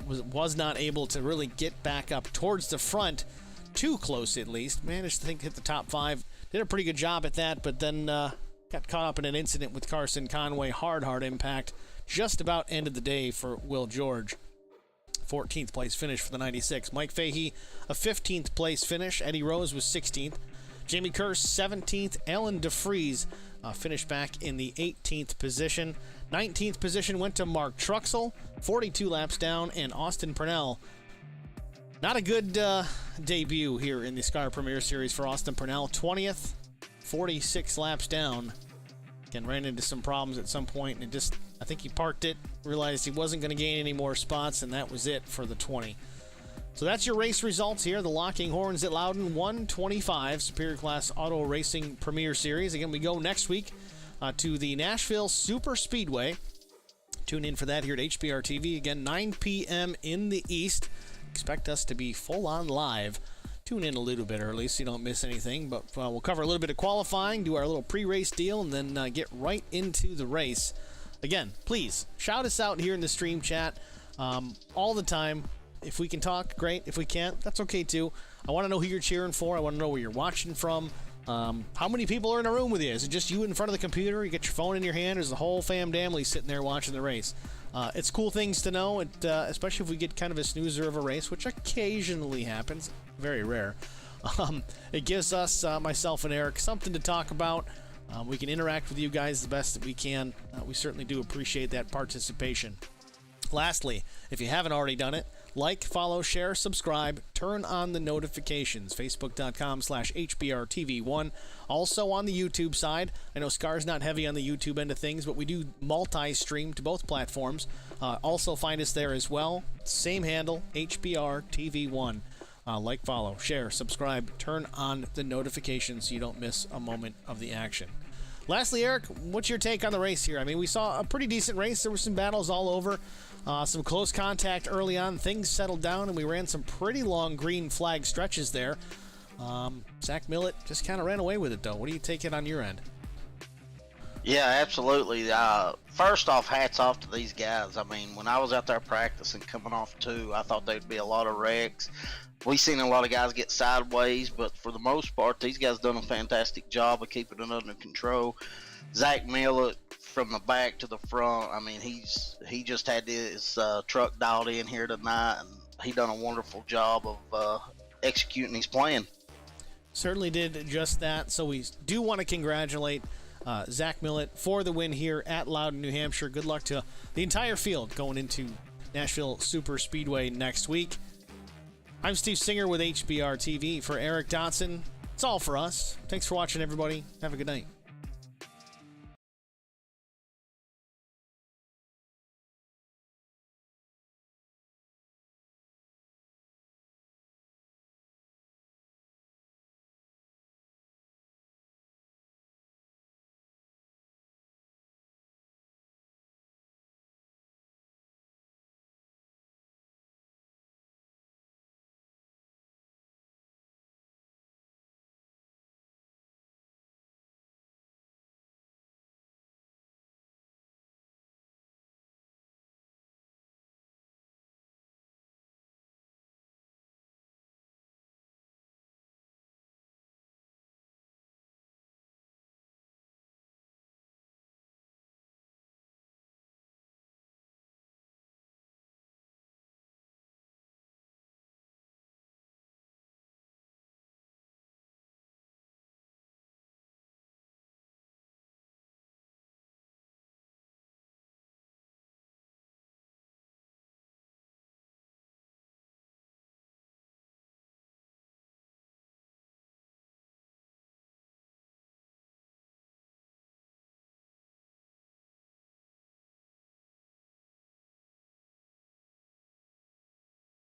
was not able to really get back up towards the front. Too close, at least. Managed to hit the top 5. Did a pretty good job at that, but then got caught up in an incident with Carson Conway. Hard impact. Just about ended the day for Will George. 14th place finish for the 96. Mike Fahey, a 15th place finish. Eddie Rose was 16th. Jamie Kerr, 17th. Alan DeFries finished back in the 18th position. 19th position went to Mark Truxell, 42 laps down, and Austin Purnell. Not a good debut here in the Sky Premier Series for Austin Purnell. 20th, 46 laps down. Again, ran into some problems at some point, and I think he parked it, realized he wasn't going to gain any more spots, and that was it for the 20. So that's your race results here. The Locking Horns at Loudon 125 Superior Class Auto Racing Premier Series. Again, we go next week to the Nashville Super Speedway. Tune in for that here at HBR TV. Again, 9 p.m. in the East. Expect us to be full on live. Tune in a little bit early so you don't miss anything, but we'll cover a little bit of qualifying, do our little pre-race deal, and then get right into the race. Again, please shout us out here in the stream chat all the time. If we can talk, great. If we can't, that's okay too. I want to know who you're cheering for. I want to know where you're watching from. How many people are in a room with you? Is it just you in front of the computer? You get your phone in your hand? Or is the whole family sitting there watching the race? It's cool things to know, especially if we get kind of a snoozer of a race, which occasionally happens. Very rare. It gives us, myself and Eric, something to talk about. We can interact with you guys the best that we can. We certainly do appreciate that participation. Lastly, if you haven't already done it, like, follow, share, subscribe, turn on the notifications. Facebook.com/HBRTV1. Also on the YouTube side. I know Scar's not heavy on the YouTube end of things, but we do multi-stream to both platforms. Also find us there as well. Same handle, HBRTV1. Like, follow, share, subscribe, turn on the notifications so you don't miss a moment of the action. Lastly, Eric, what's your take on the race here? I mean, we saw a pretty decent race. There were some battles all over. Some close contact early on. Things settled down, and we ran some pretty long green flag stretches there. Zach Millett just kind of ran away with it, though. What do you take it on your end? Yeah, absolutely. First off, hats off to these guys. I mean, when I was out there practicing coming off 2, I thought there'd be a lot of wrecks. We've seen a lot of guys get sideways, but for the most part, these guys done a fantastic job of keeping it under control. Zach Millett, from the back to the front, I mean, he just had his truck dialed in here tonight, and he done a wonderful job of executing his plan. Certainly did just that. So we do want to congratulate Zach Millett for the win here at Loudon, New Hampshire. Good luck to the entire field going into Nashville Super Speedway next week. I'm Steve Singer with HBR TV. For Eric Dotson, it's all for us. Thanks for watching, everybody. Have a good night.